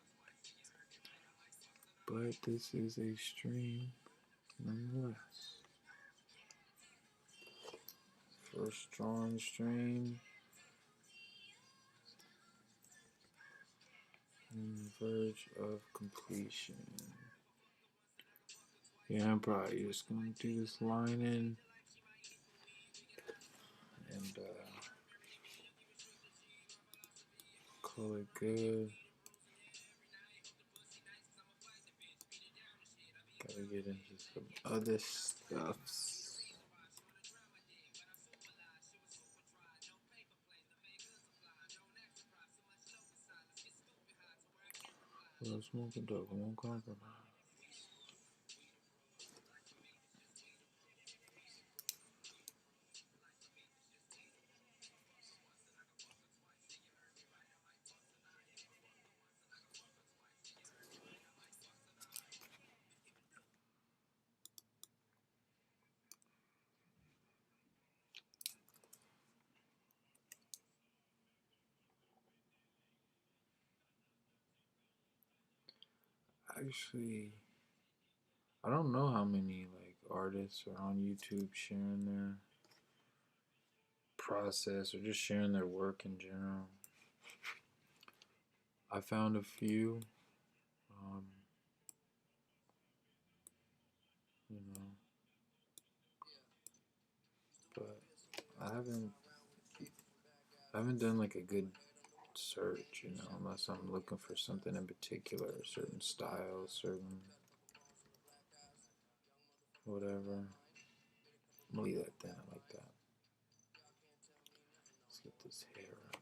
but this is a stream nonetheless. First drawing stream. On the verge of completion. Yeah, I'm probably just going to do this line in and call it good. Gotta get into some other stuffs. Well, smoking dope, I won't compromise. Actually, I don't know how many like artists are on YouTube sharing their process or just sharing their work in general. I found a few, um, you know, but I haven't done like a good search, you know, unless I'm looking for something in particular, a certain style, certain whatever. I'm gonna leave that then. I like that. Let's get this hair up.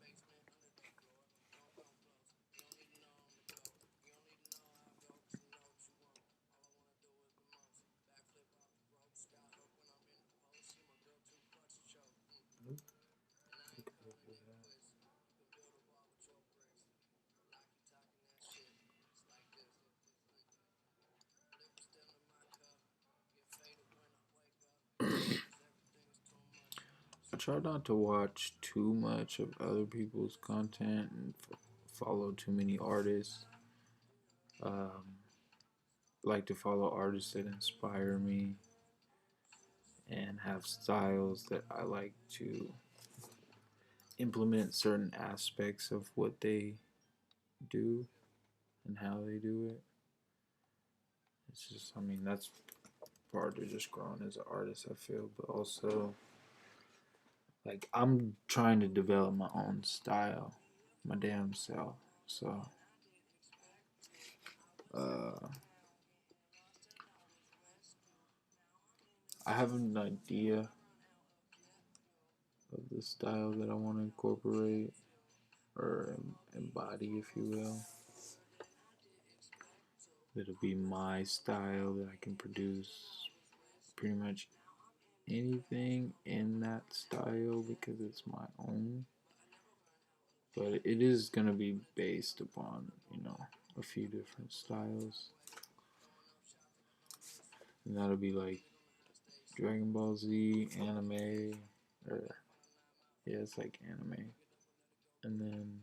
I try not to watch too much of other people's content and follow too many artists. Um, like to follow artists that inspire me and have styles that I like to implement certain aspects of what they do and how they do it. It's just, I mean, that's part of just growing as an artist, I feel, but also like I'm trying to develop my own style, my damn self. So, uh, I have an idea of the style that I want to incorporate or embody, if you will. It'll be my style that I can produce pretty much anything in that style because it's my own. But it is gonna be based upon, you know, a few different styles. And that'll be like Dragon Ball Z, anime, or yeah, it's like anime. And then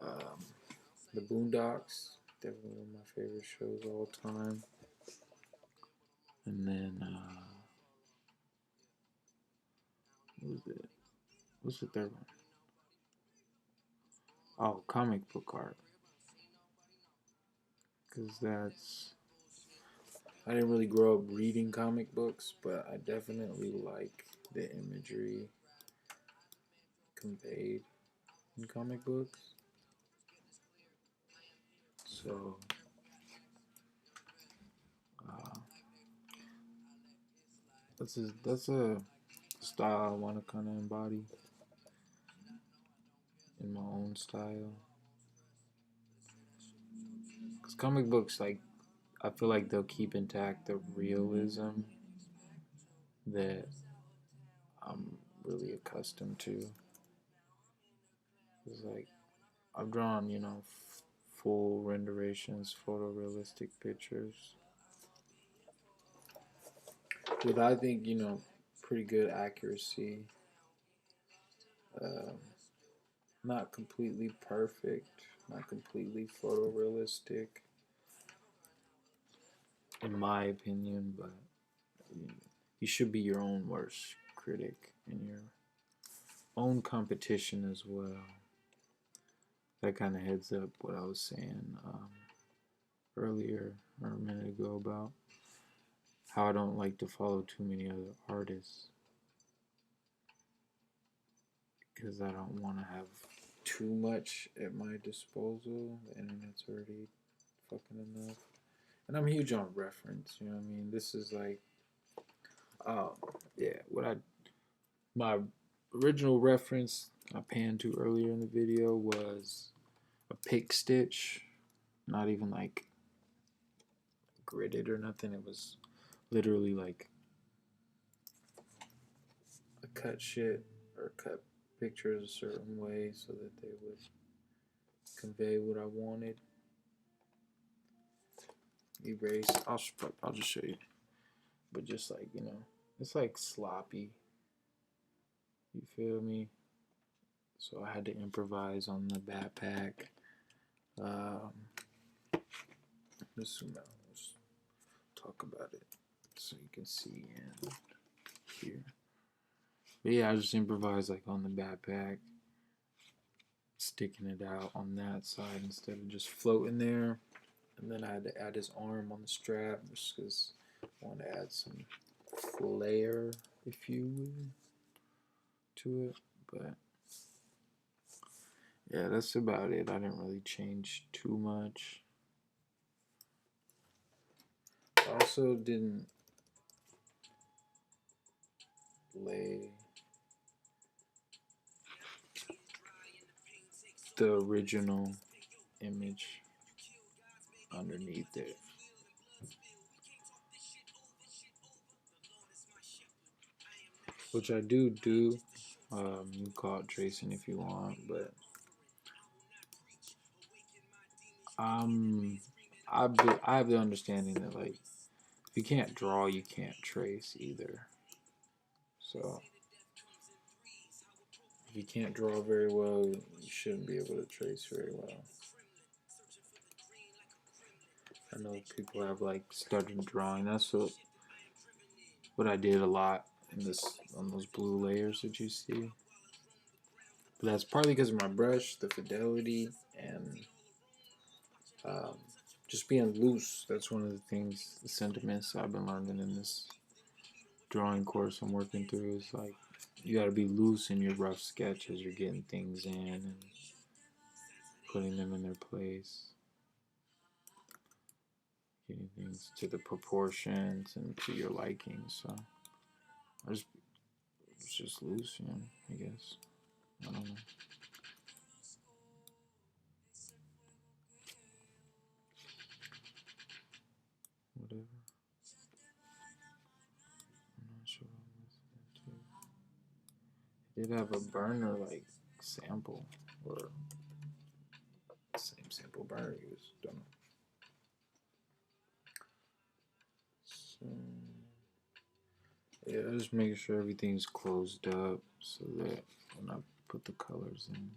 um, the Boondocks, definitely one of my favorite shows of all time. And then what was it? What's the third one? Oh, comic book art, because that's I didn't really grow up reading comic books, but I definitely like the imagery conveyed in comic books. So uh, that's a style I want to kind of embody in my own style. Because comic books, like, I feel like they'll keep intact the realism that I'm really accustomed to. It's like I've drawn, you know, full renderations, photorealistic pictures with, I think, you know, pretty good accuracy. Um, Not completely perfect, not completely photorealistic, in my opinion, but you should be your own worst critic and your own competition as well. That kind of heads up what I was saying earlier or a minute ago about how I don't like to follow too many other artists because I don't want to have too much at my disposal. The internet's already fucking enough. And I'm huge on reference, you know what I mean? This is like, yeah, my original reference I panned to earlier in the video was a pick stitch Not even like gridded or nothing. It was literally like I cut shit or cut pictures a certain way so that they would convey what I wanted. Erase. I'll just show you. But just like, you know, it's like sloppy. You feel me? So I had to improvise on the backpack. Let's zoom out. Let's talk about it so you can see in here. But yeah, I just improvised like on the backpack, sticking it out on that side instead of just floating there. And then I had to add his arm on the strap just because I wanted to add some flair, if you will, to it. But yeah, that's about it. I didn't really change too much. I also didn't lay the original image underneath it, which I do. You can call it tracing if you want, but I have the understanding that like if you can't draw, you can't trace either. So if you can't draw very well, you shouldn't be able to trace very well. I know people have like stuttered drawing. That's what I did a lot in this on those blue layers that you see. But that's partly because of my brush, the fidelity, and just being loose. That's one of the things, the sentiments I've been learning in this drawing course I'm working through is like you got to be loose in your rough sketches. You're getting things in and putting them in their place, getting things to the proportions and to your liking. So it's just loose, you know, I guess. I don't know. Whatever. I'm not sure what I'm listening to. It did have a burner like sample or same sample burner use. Don't know. So yeah, just making sure everything's closed up so that when I put the colors in,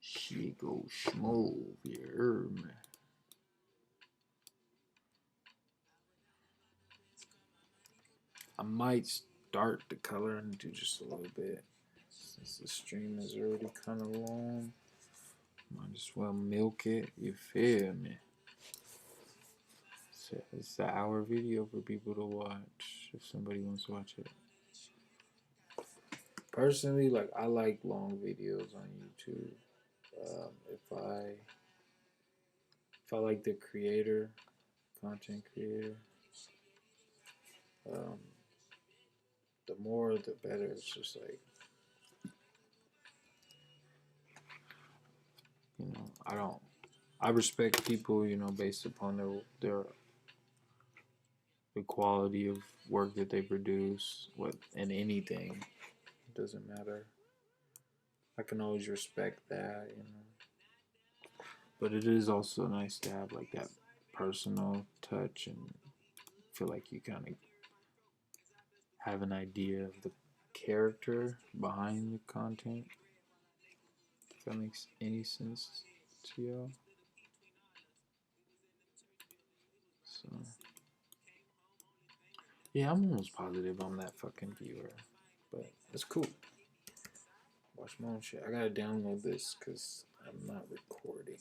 she go smooth. You heard me. I might start the color and do just a little bit since the stream is already kind of long. Might as well milk it. You feel me? It's an hour video for people to watch if somebody wants to watch it. Personally, like I like long videos on YouTube. If I like the creator, content creator, um, the more the better. It's just like, you know, I respect people, you know, based upon the quality of work that they produce, what in anything. It doesn't matter. I can always respect that, you know. But it is also nice to have like that personal touch and feel like you kind of have an idea of the character behind the content. If that makes any sense to y'all. So yeah, I'm almost positive I'm that fucking viewer, but it's cool. Watch my own shit. I gotta download this because I'm not recording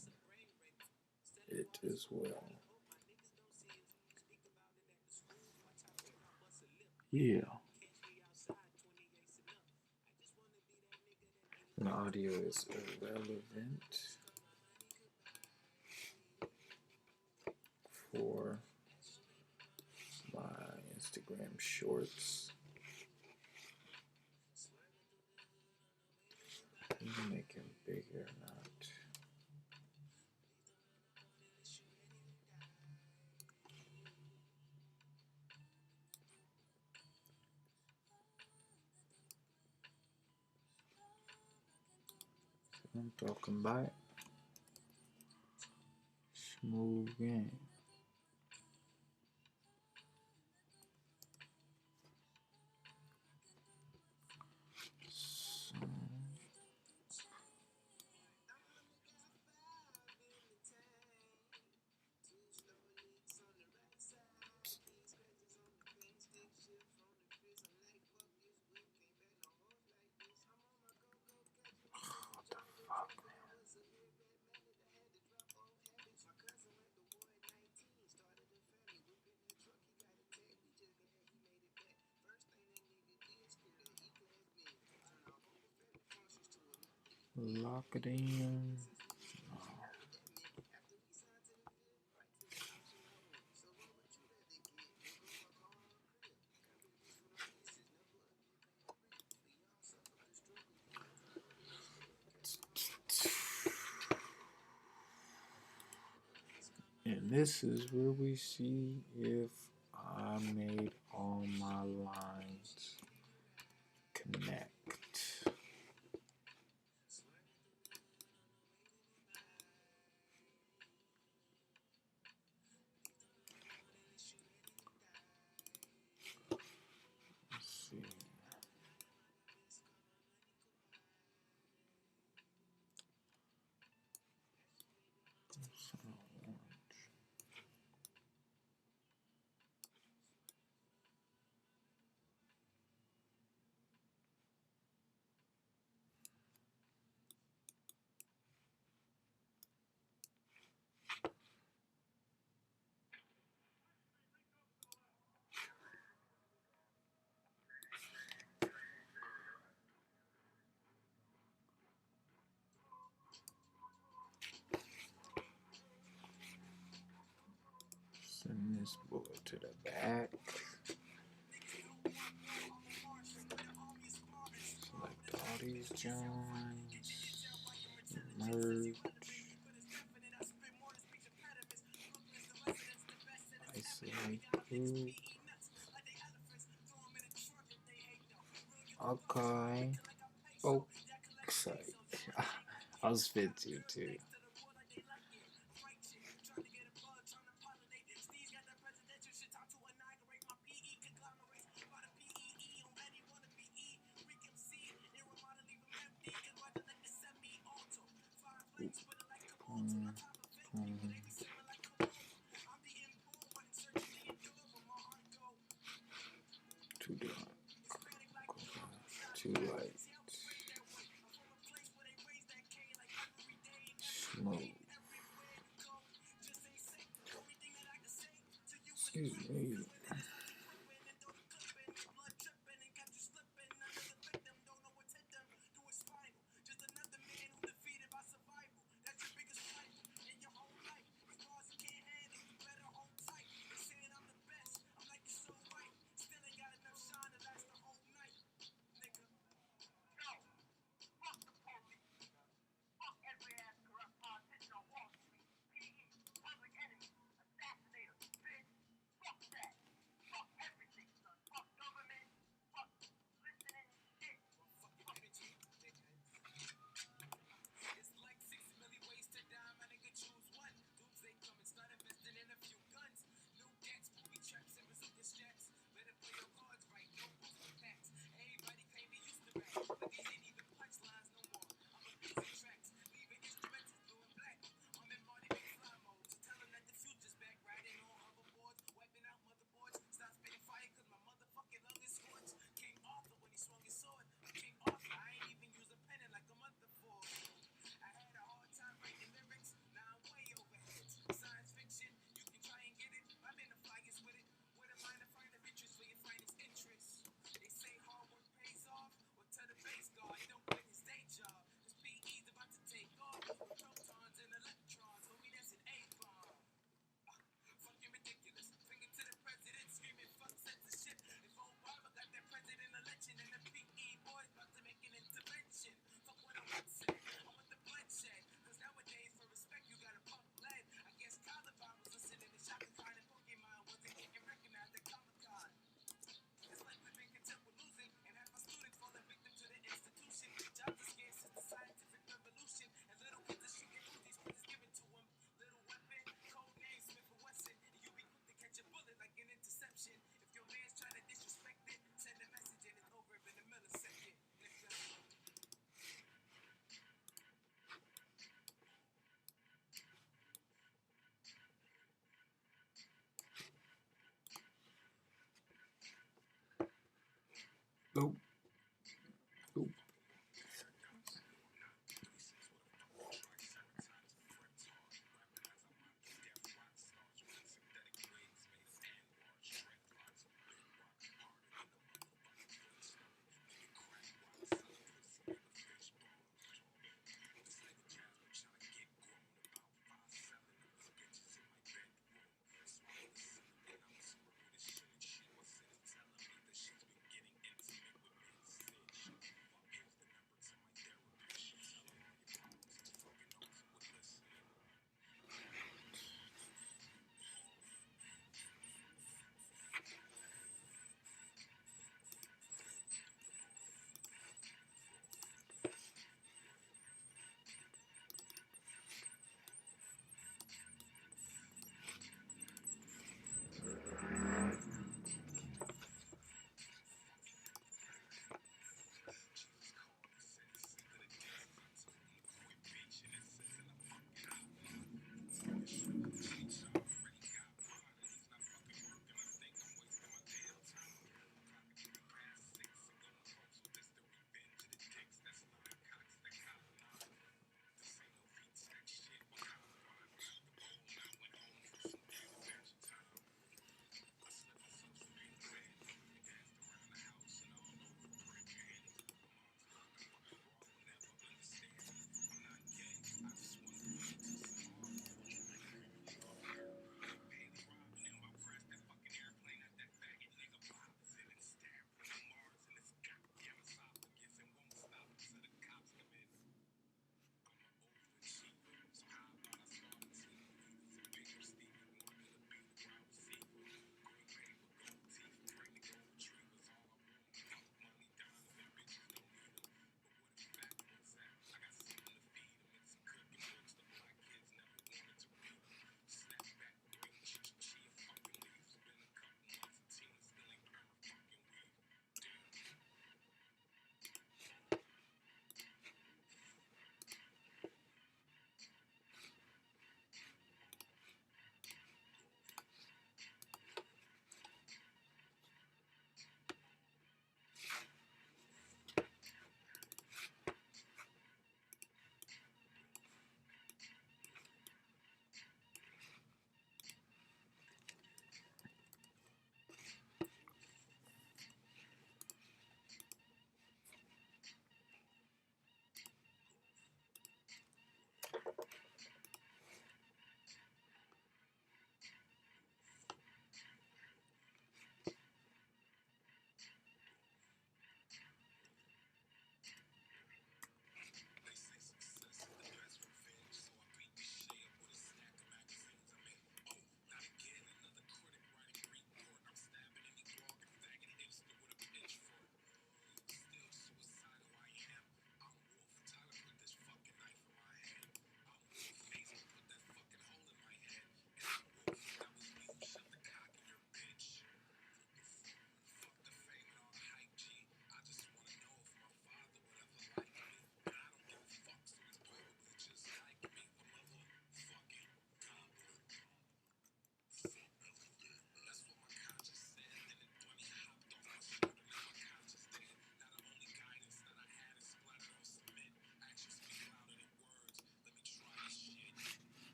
it as well. Yeah. And the audio is irrelevant for my Instagram shorts. Let me make him bigger, not. I'm talking about smooth game. So, what the fuck, man? Lock it in. And this is where we see if I made all my lines connect. Let's see. Send this boy to the back. Select all these joints. Merge. Isolate group. Okay. Oh, sorry. I'll spit you too. Too dark. Too light. Smooth. Excuse me.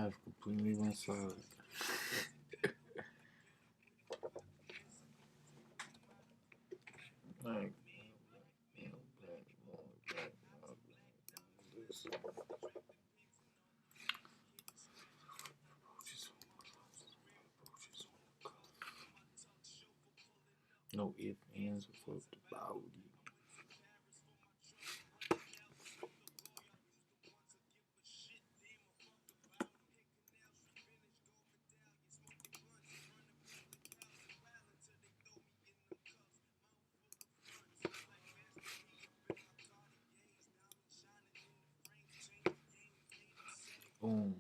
I've completely went silent. Like, no ifs, ands, or fucked about it. Boom.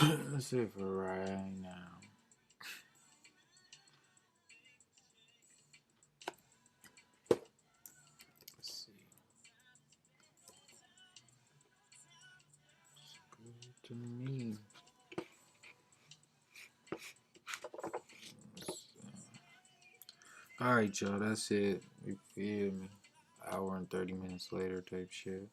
That's it for right now. Let's see. It's good to me. Alright, y'all, that's it. You feel me? Hour and 30 minutes later type shit.